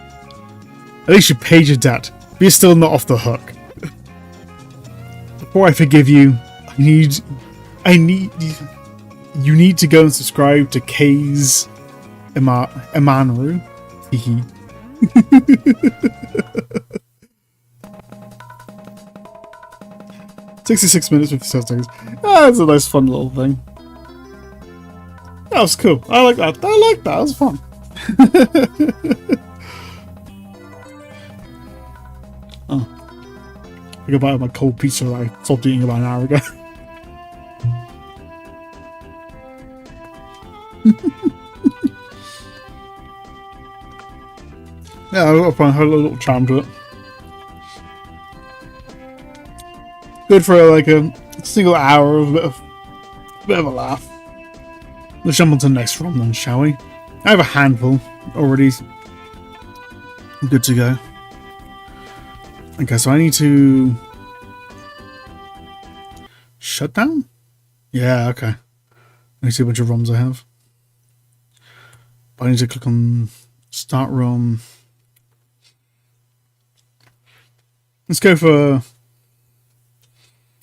At least you paid your debt, but you're still not off the hook. Before I forgive you, you need to go and subscribe to Kaze Emanuar. Hehe. 66 minutes, 57 seconds. Ah, that's a nice fun little thing. That was cool. I like that. I like that. That was fun. Oh. I got by my cold pizza that I stopped eating about an hour ago. Yeah, I had a little charm to it. Good for like a single hour of a bit of a laugh. Let's jump on to the next one then, shall we? I have a handful already good to go. Okay, so I need to shut down? Yeah, okay. Let me see a bunch of ROMs I have. But I need to click on start ROM. Let's go for...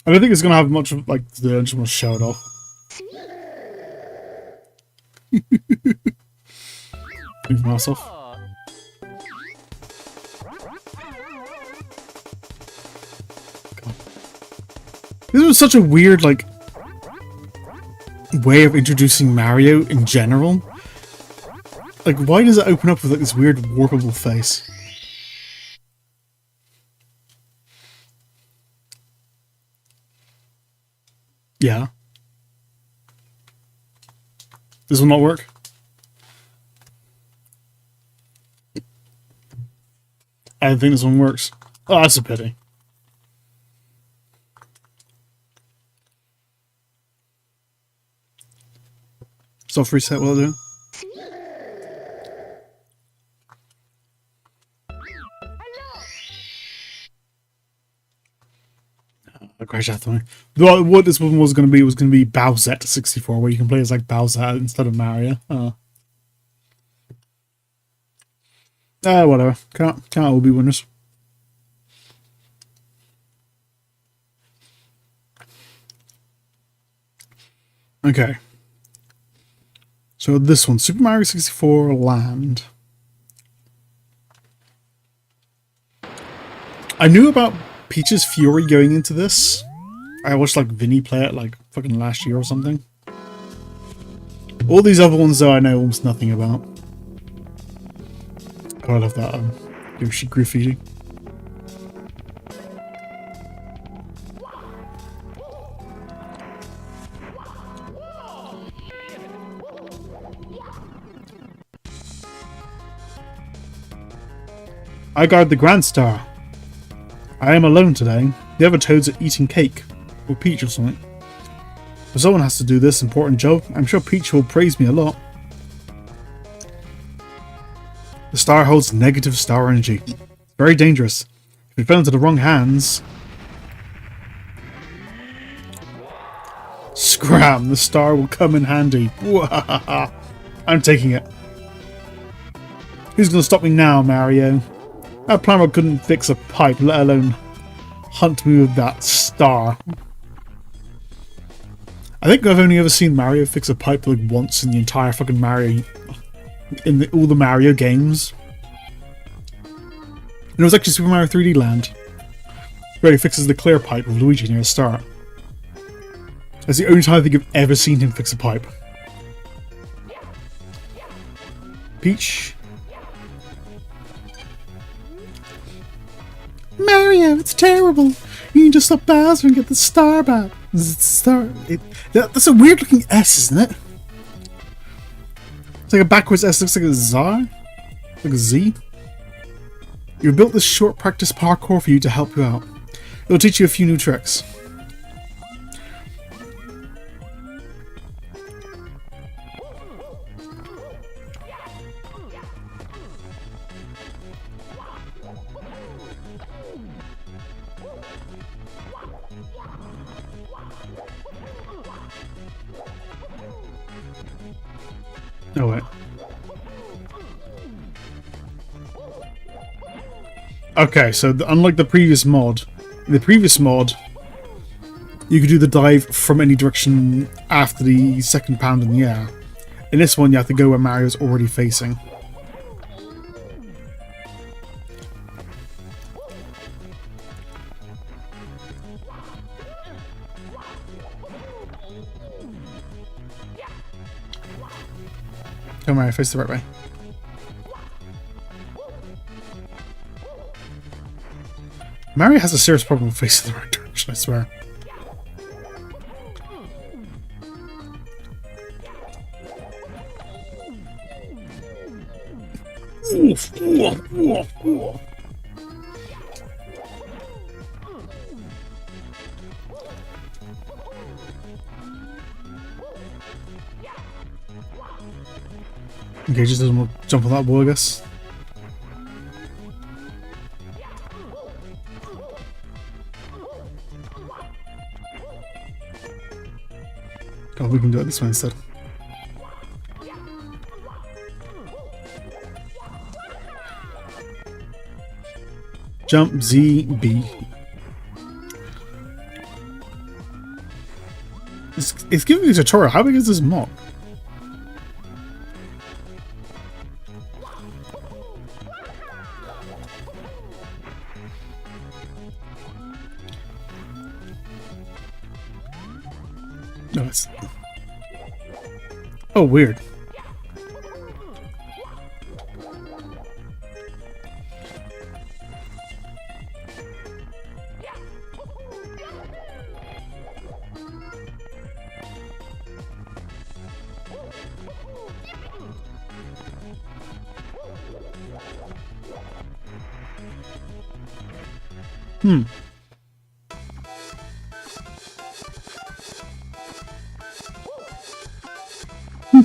I don't think it's going to have much of, like, I just want to show it off. Move my mouse off. God. This was such a weird, like, way of introducing Mario in general. Like, why does it open up with, like, this weird warpable face? Yeah. This will not work. I don't think this one works. Oh, that's a pity. Soft reset will do. Crash out me. What this one was going to be Bowser 64, where you can play as like Bowser instead of Mario. Whatever. Can't all be winners. Okay. So this one, Super Mario 64 Land. I knew about Peach's Fury going into this. I watched like Vinny play it like fucking last year or something. All these other ones though I know almost nothing about. Oh, I love that Yoshi graffiti. I guard the Grand Star. I am alone today. The other toads are eating cake. Or Peach or something. If someone has to do this important job, I'm sure Peach will praise me a lot. The star holds negative star energy. Very dangerous. If it fell into the wrong hands... Scram! The star will come in handy. I'm taking it. Who's going to stop me now, Mario? That plumber couldn't fix a pipe, let alone hunt me with that star. I think I've only ever seen Mario fix a pipe like once in the entire fucking Mario... in all the Mario games. And it was actually Super Mario 3D Land. where he fixes the clear pipe with Luigi near the start. That's the only time I think I've ever seen him fix a pipe. Peach. Mario, it's terrible. You need to stop Bowser and get the star back. That's a weird looking S, isn't it? It's like a backwards S, looks like a Z. Like a Z. You built this short practice parkour for you to help you out. It'll teach you a few new tricks. Oh wait. Okay, so unlike the previous mod, in the previous mod, you could do the dive from any direction after the second pound in the air. In this one, you have to go where Mario's already facing. Come on, face the right way. Mario has a serious problem with facing the right direction, I swear. Okay, just doesn't want to jump on that ball, I guess. Oh, we can do it this way instead. Jump Z B. It's giving me a tutorial. How big is this mod? No, it's... Oh, weird.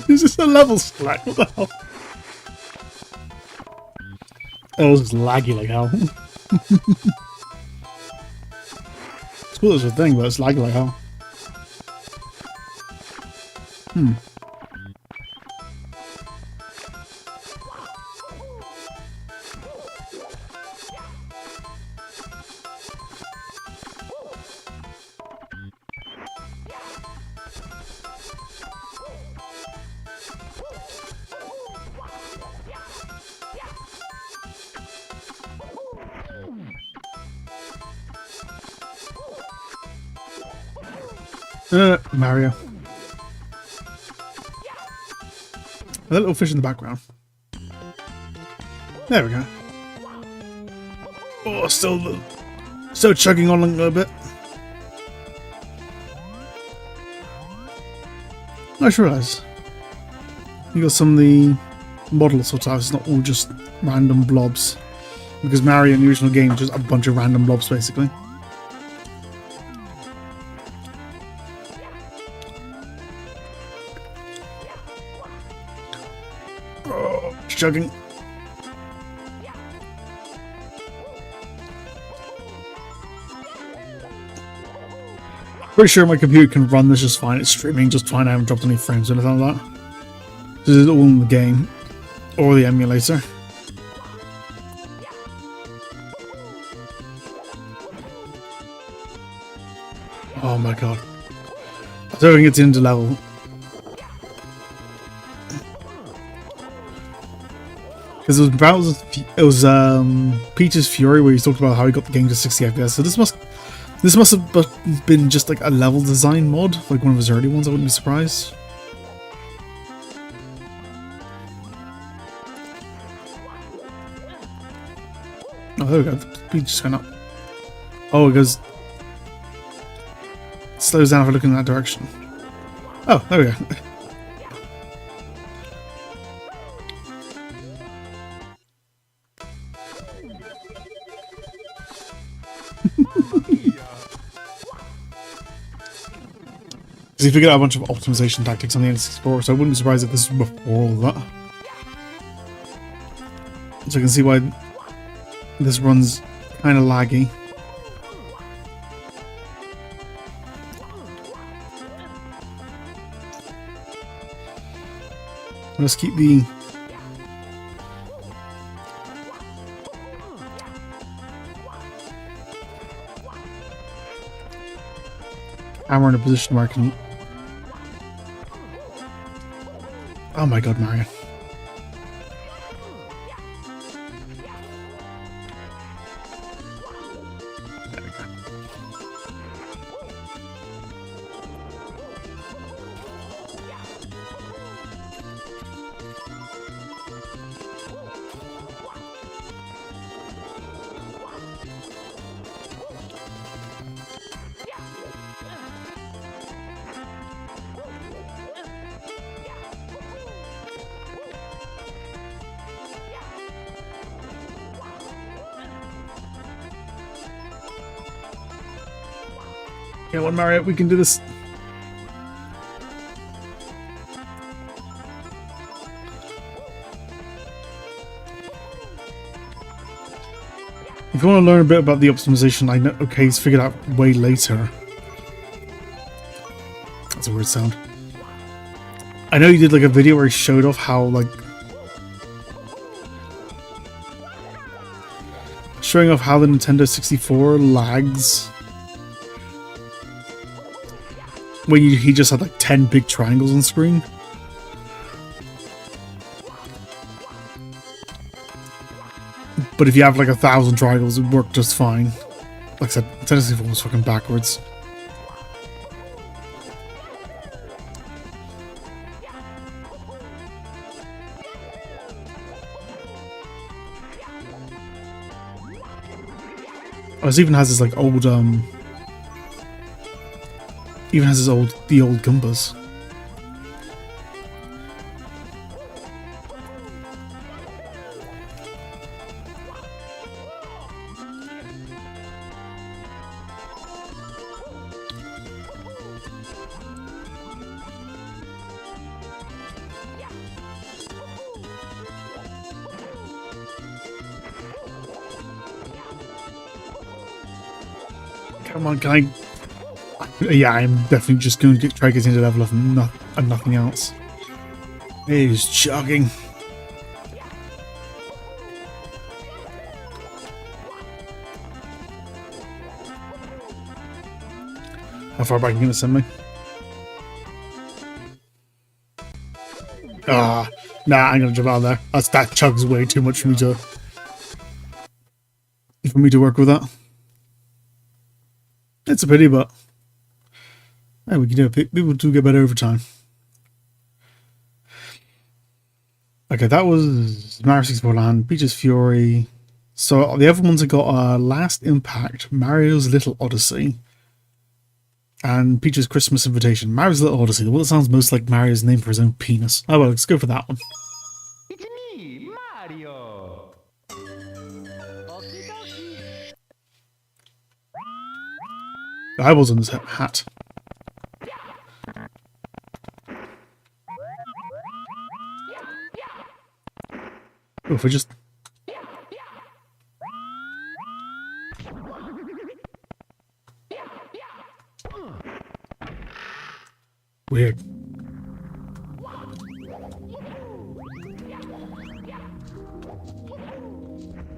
Is this a level select? What the hell? Oh, this is laggy like hell. It's cool as a thing, but it's laggy like hell. Mario. A little fish in the background. There we go. Oh, still chugging on a little bit. I just realised you got some of the model sort of. It's not all just random blobs, because Mario in the original game is just a bunch of random blobs basically. Chugging. Pretty sure my computer can run this just fine. It's streaming just fine. I haven't dropped any frames or anything like that. This is all in the game or the emulator. Oh my god! I don't think it's into level. Because it was Peach's Fury where he talked about how he got the game to 60 FPS. So this must This must have been just like a level design mod, like one of his early ones, I wouldn't be surprised. Oh, there we go. The speed just went up. Oh, it goes... slows down if I look in that direction. Oh, there we go. Because he figured out a bunch of optimization tactics on the N64, so I wouldn't be surprised if this was before all that. So I can see why this runs kind of laggy. Let's keep the... camera in a position where I can... Oh my god, Mario. There we go. Come on, Mario, we can do this. If you want to learn a bit about the optimization, I know Kaze figured out way later. That's a weird sound. I know you did like a video where he showed off how like showing off how the Nintendo 64 lags. When he just had like 10 big triangles on screen. But if you have like 1,000 triangles, it would work just fine. Like I said, Nintendo 64 was fucking backwards. Oh, it even has this like old even has the old Goombas. Come on, can I... Yeah, I'm definitely just going to try getting to level up and nothing else. It is chugging. How far back are you going to send me? Ah, nah, I'm going to jump out of there. That chugs way too much for me to work with that. It's a pity, but... Hey, we can do it. People do get better over time. Okay, that was Mario 64 Land, Peach's Fury. So the other ones have got Last Impact, Mario's Little Odyssey, and Peach's Christmas Invitation. Mario's Little Odyssey, the one that sounds most like Mario's name for his own penis. Oh well, let's go for that one. It's me, Mario. The eyeballs on his hat. Oh, if we just... Weird.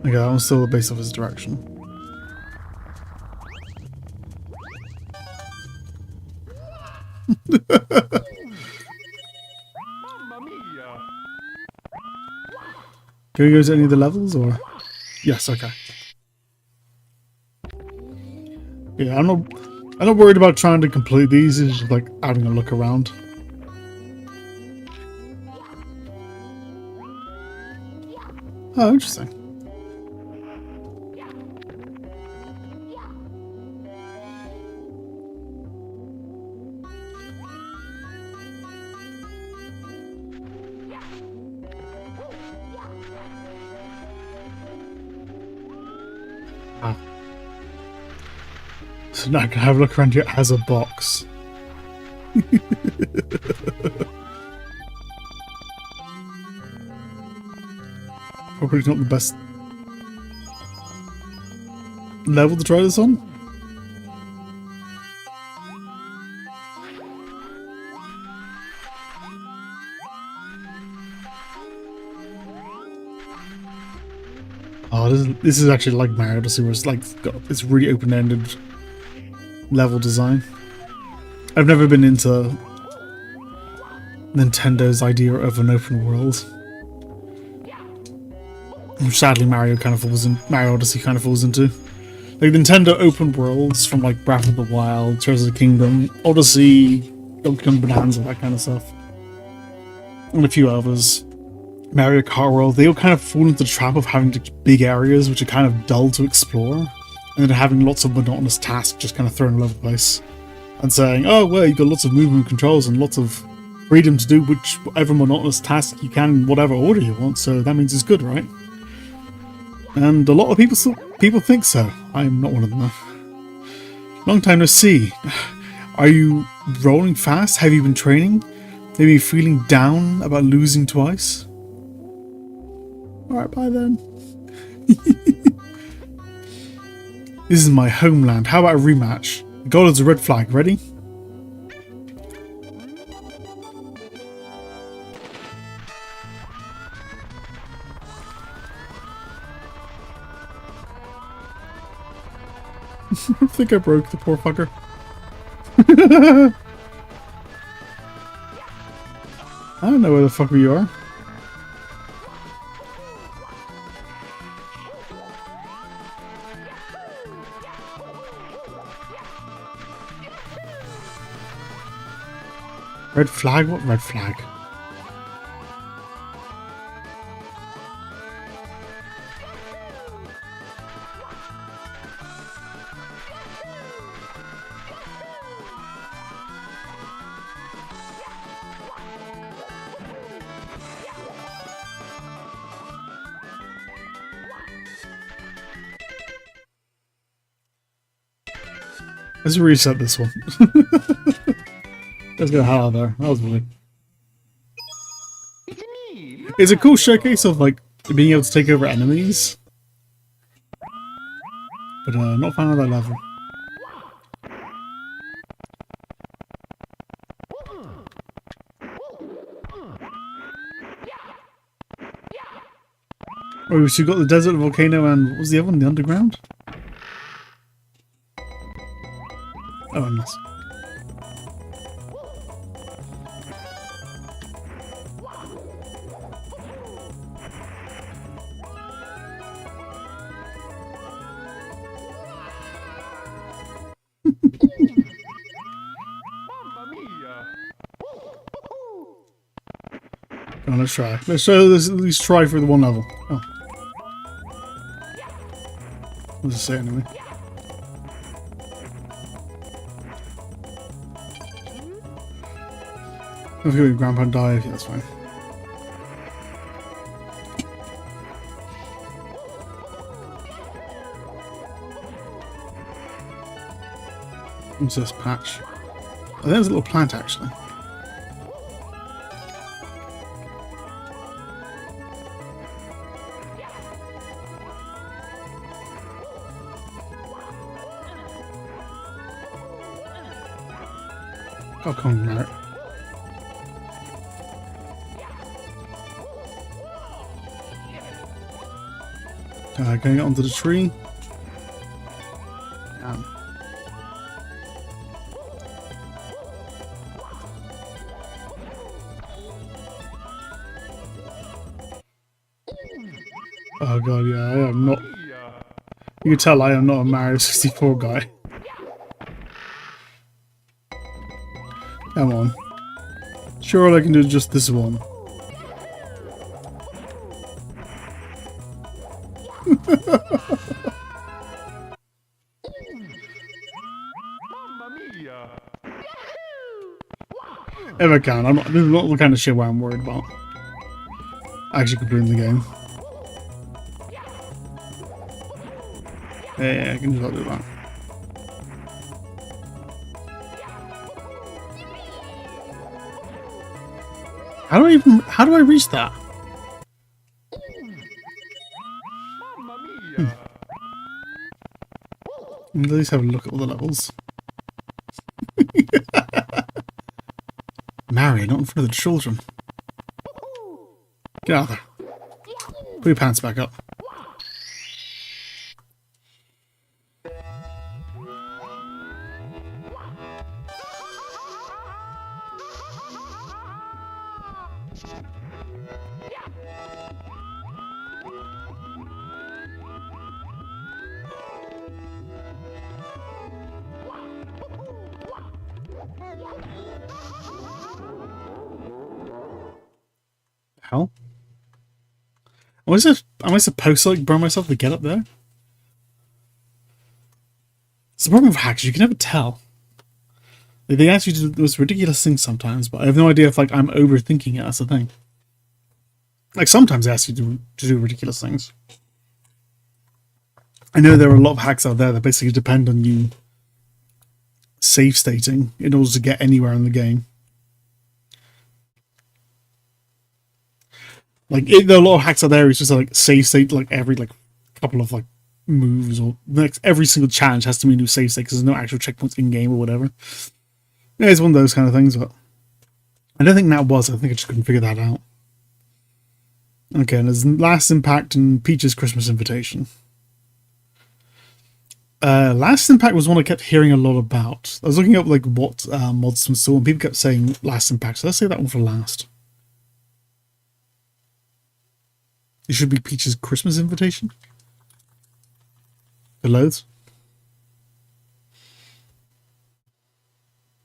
Okay, that one's still based off his direction. Can we go to any of the levels, or...? Yes, okay. Yeah, I'm not worried about trying to complete these. It's just like having a look around. Oh, interesting. Ah. So now I can have a look around here as a box. Probably not the best level to try this on. Oh, this is actually like Mario Odyssey, where it's like got this really open-ended level design. I've never been into Nintendo's idea of an open world. Sadly, Mario Odyssey kind of falls into. Like Nintendo open worlds from like Breath of the Wild, Tears of the Kingdom, Odyssey, Donkey Kong Bonanza, that kind of stuff. And a few others. Mario Kart World, they all kind of fall into the trap of having big areas which are kind of dull to explore, and then having lots of monotonous tasks just kind of thrown all over the place. And saying, oh well, you've got lots of movement controls and lots of freedom to do whatever monotonous task you can in whatever order you want, so that means it's good, right? And a lot of people think so. I'm not one of them though. Long time no see. Are you rolling fast? Have you been training? Maybe feeling down about losing twice? Alright, bye then. This is my homeland. How about a rematch? The goal is a red flag. Ready? I think I broke the poor fucker. I don't know where the fuck you are. Red flag? What red flag? Let's reset this one. Let's get the hell out of there. That was weird. It's a cool showcase of like being able to take over enemies, but not found on that level. Oh, so you got the desert volcano and what was the other one? The underground? Oh, nice. Come on, let's try. Let's at least try for the one level. Oh. What does it say anyway? If your grandpa died, yeah, that's fine. What's this patch? Oh, there's a little plant actually. Oh, come on, Merritt. Going onto the tree. Oh god, yeah, I am not. You can tell I am not a Mario 64 guy. Come on. Sure, I can do just this one. If I can, I'm not. This is not the kind of shit where I'm worried about actually completing the game. Yeah, I can just do that. How do I reach that? At least have a look at all the levels. Mario, not in front of the children. Get out of there. Put your pants back up. Hell? Am I supposed to like burn myself to get up there? It's the problem with hacks, you can never tell. They ask you to do those ridiculous things sometimes, but I have no idea if like I'm overthinking it, that's the thing. Like sometimes they ask you to do ridiculous things. I know there are a lot of hacks out there that basically depend on you save stating in order to get anywhere in the game. Like, there are a lot of hacks out there. It's just like save state like every like couple of like moves, or every single challenge has to be a new save state because there's no actual checkpoints in game or whatever. Yeah, it's one of those kind of things, but I don't think that was. I think I just couldn't figure that out. Okay, and there's Last Impact and Peach's Christmas Invitation. Last Impact was one I kept hearing a lot about. I was looking up like what mods from store, and people kept saying Last Impact, so let's say that one for last. It should be Peach's Christmas Invitation. For loads.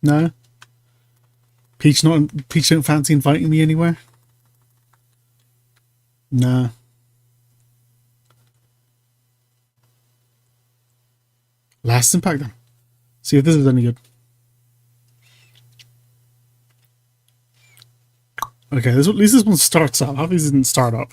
No. Peach don't fancy inviting me anywhere. Nah. Last Impact then. See if this is any good. Okay, at least this one starts up. How these didn't start up?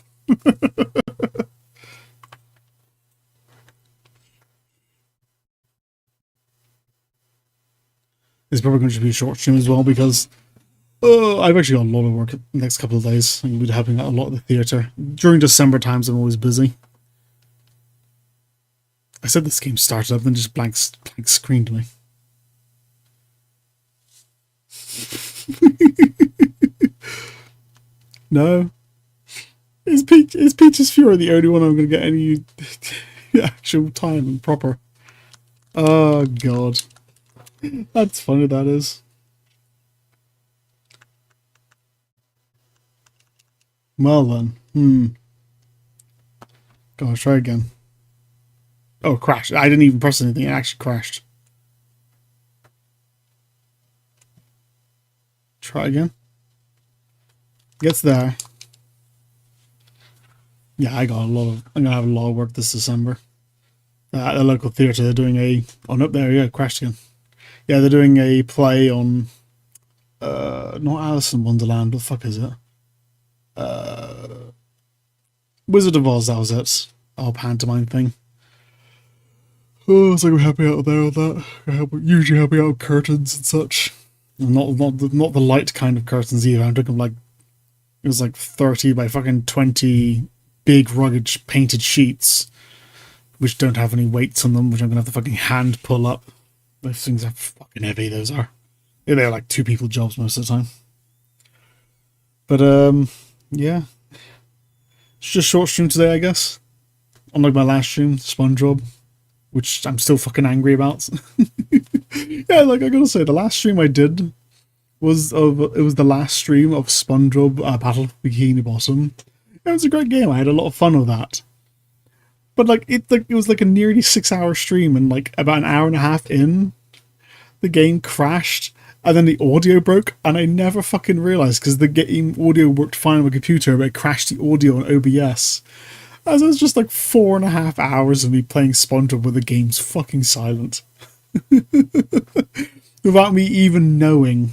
It's probably going to be a short stream as well because I've actually got a lot of work the next couple of days. I'm going to be helping out a lot at the theatre. During December times, I'm always busy. I said this game started up, then just blank screened me. No. Is Peach's Fury the only one I'm going to get any actual time and proper? Oh, God. That's funny, that is. Well then. Go on, try again. Oh, crashed. I didn't even press anything. It actually crashed. Try again. Gets there. Yeah, I'm gonna have a lot of work this December. At the local theatre, they're doing a... Oh, no, there, yeah, crashed again. Yeah, they're doing a play on... not Alice in Wonderland, what the fuck is it? Wizard of Oz, that was it. Our pantomime thing. Oh, so we're happy out there with that. Usually happy out of curtains and such. And not the light kind of curtains either. I'm talking like... It was like 30 by fucking 20 big rugged painted sheets. Which don't have any weights on them, which I'm going to have to fucking hand pull up. Those things are fucking heavy, those are. Yeah, they're like 2 people jobs most of the time. But, yeah. It's just a short stream today, I guess. Unlike my last stream, SpongeBob, which I'm still fucking angry about. Yeah, like I gotta say, the last stream I did was the last stream of SpongeBob Battle for Bikini Bottom. It was a great game. I had a lot of fun with that. But it was like a nearly 6-hour stream, and like about an hour and a half in, the game crashed, And then the audio broke, and I never fucking realized because the game audio worked fine on my computer, but it crashed the audio on OBS. As it was just like 4.5 hours of me playing SpongeBob where the game's fucking silent. Without me even knowing.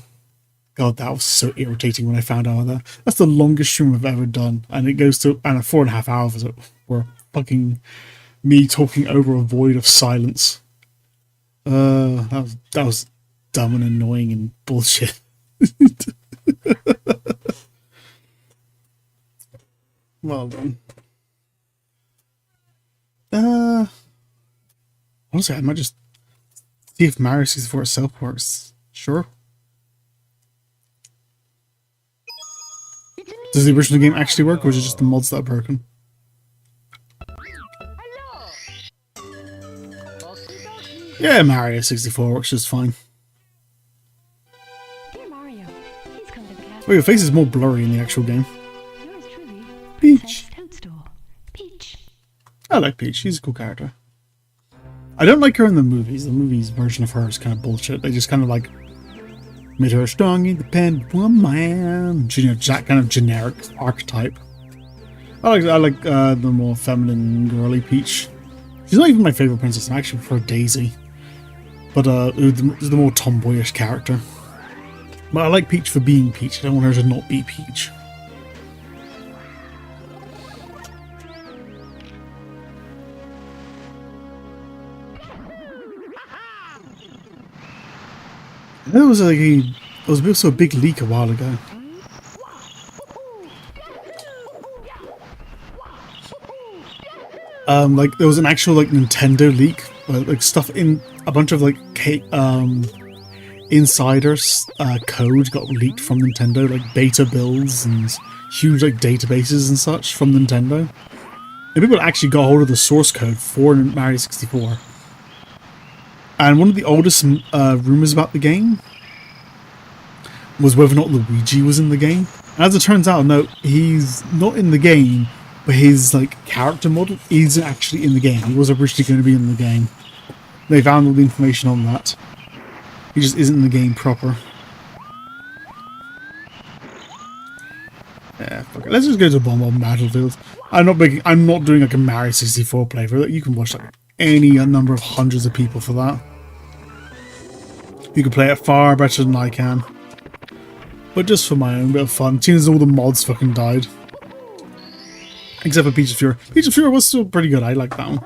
God, that was so irritating when I found out that. That's the longest stream I've ever done, and it goes to 4.5 hours were fucking me talking over a void of silence. That was dumb and annoying and bullshit. Well done. Honestly, I might just see if Mario 64 itself works. Sure. Does the original game actually work, or is it just the mods that are broken? Yeah, Mario 64 works just fine. Oh, your face is more blurry in the actual game. Peach. I like Peach. She's a cool character. I don't like her in the movies. The movies version of her is kind of bullshit. They just kind of like made her a strong, independent woman. You know, that kind of generic archetype. I like the more feminine, girly Peach. She's not even my favorite princess. I actually prefer Daisy. But the more tomboyish character. But I like Peach for being Peach. I don't want her to not be Peach. There was also a big leak a while ago. Like there was an actual like Nintendo leak, where, like stuff in a bunch of like insiders code got leaked from Nintendo, like beta builds and huge like databases and such from Nintendo. And people actually got hold of the source code for Mario 64. And one of the oldest rumors about the game was whether or not Luigi was in the game. And as it turns out, no, he's not in the game, but his like character model isn't actually in the game. He was originally going to be in the game. They found all the information on that. He just isn't in the game proper. Yeah, fuck it. Let's just go to Bomb Battlefield. I'm not doing like a Mario 64 playthrough. You can watch like any number of hundreds of people for that. You can play it far better than I can. But just for my own bit of fun, seeing as all the mods fucking died. Except for Peach of Fury. Peach of Fury was still pretty good, I like that one.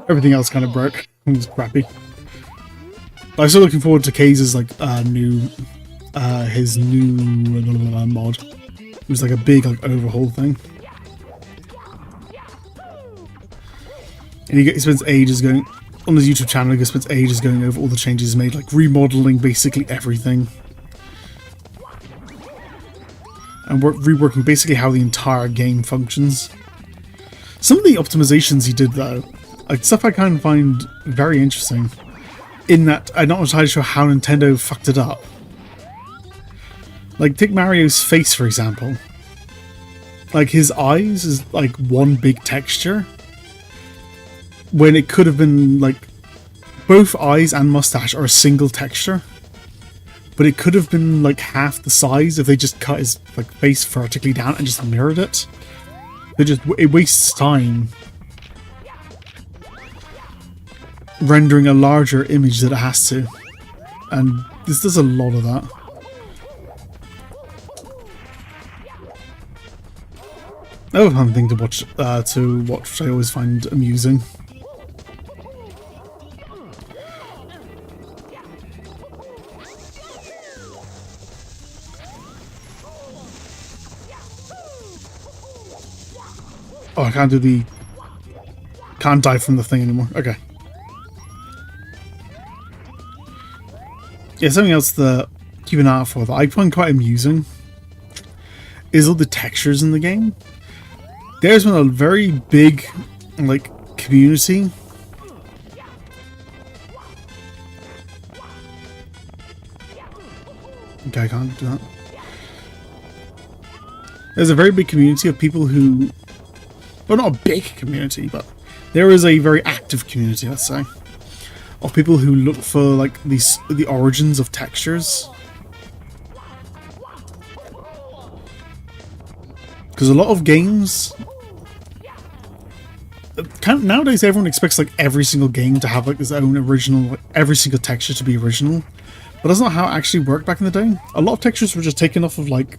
Everything else kind of broke. It was crappy. But I'm still looking forward to Kaze's like his new mod. It was like a big like overhaul thing. And he spends ages going on his YouTube channel. He spends ages going over all the changes he's made, like remodeling basically everything, and reworking basically how the entire game functions. Some of the optimizations he did though, like stuff I kind of find very interesting. In that I'm not entirely sure how Nintendo fucked it up. Like take Mario's face for example. Like his eyes is like one big texture. When it could have been like both eyes and mustache are a single texture, but it could have been like half the size if they just cut his like face vertically down and just mirrored it. It wastes time rendering a larger image that it has to, and this does a lot of that. Another fun thing to watch I always find amusing. Oh, I can't do the... Can't dive from the thing anymore. Okay. Yeah, something else to keep an eye out for that I find quite amusing is all the textures in the game. There's been a very big, like, community. Okay, I can't do that. There's a very big community of people who... Well, not a big community, but there is a very active community, let's say, of people who look for like the origins of textures because a lot of games nowadays everyone expects like every single game to have like its own original, like, every single texture to be original, but that's not how it actually worked back in the day. A lot of textures were just taken off of like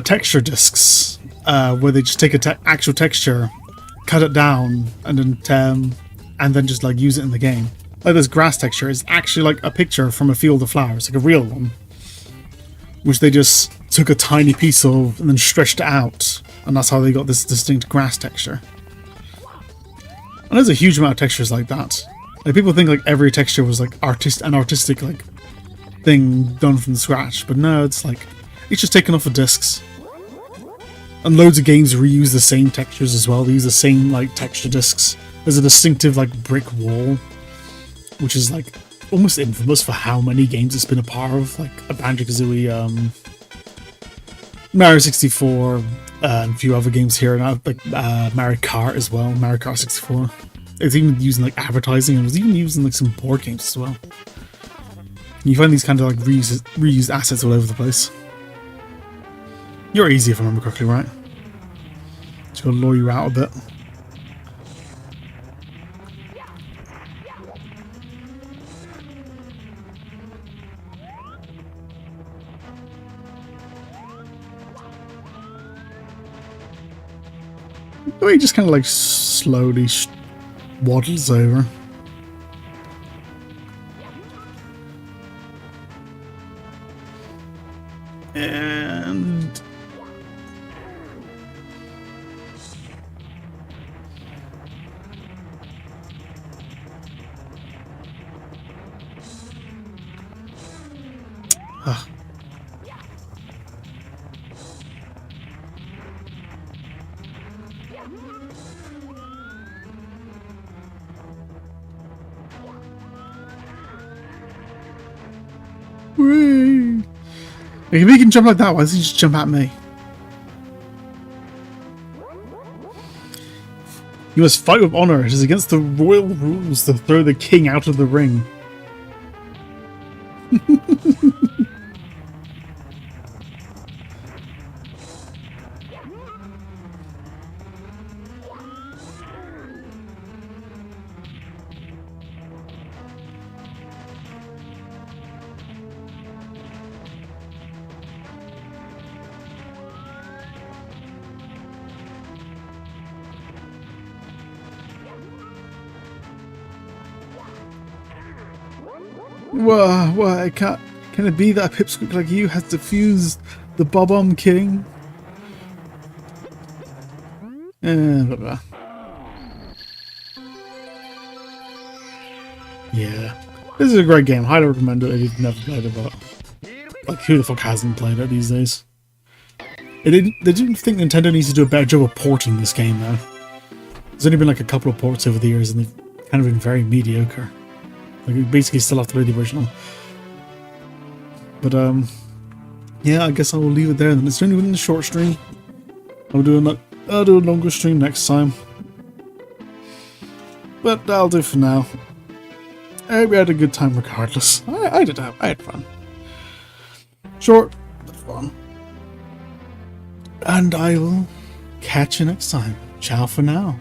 texture discs, where they just take a actual texture, cut it down, and then just like use it in the game. Like this grass texture is actually like a picture from a field of flowers, like a real one, which they just took a tiny piece of and then stretched it out, and that's how they got this distinct grass texture. And there's a huge amount of textures like that. Like people think like every texture was like an artistic like thing done from scratch, but no, it's like it's just taken off of discs. And loads of games reuse the same textures as well. They use the same like texture discs. There's a distinctive like brick wall, which is like almost infamous for how many games it's been a part of, like a Banjo-Kazooie, Mario 64, and a few other games here, and like Mario Kart as well, Mario Kart 64. It's even using like advertising, and it was even using like some board games as well. You find these kind of like reused assets all over the place. You're easy if I remember correctly, right? Just gotta lure you out a bit. The way he just kind of like slowly waddles over. And whee! If he can jump like that, why doesn't he just jump at me? You must fight with honor. It is against the royal rules to throw the king out of the ring. Why can it be that a pipsqueak like you has defused the Bob-omb King? Blah, blah. Yeah. This is a great game. Highly recommend it if you've never played it, but like who the fuck hasn't played it these days? They didn't think Nintendo needs to do a better job of porting this game though. There's only been like a couple of ports over the years and they've kind of been very mediocre. Like you basically still have to play the original. But yeah, I guess I will leave it there then. It's only been a short stream. I'll do a longer stream next time. But that'll do for now. I hope you had a good time regardless. I had fun. Short, but fun. And I will catch you next time. Ciao for now.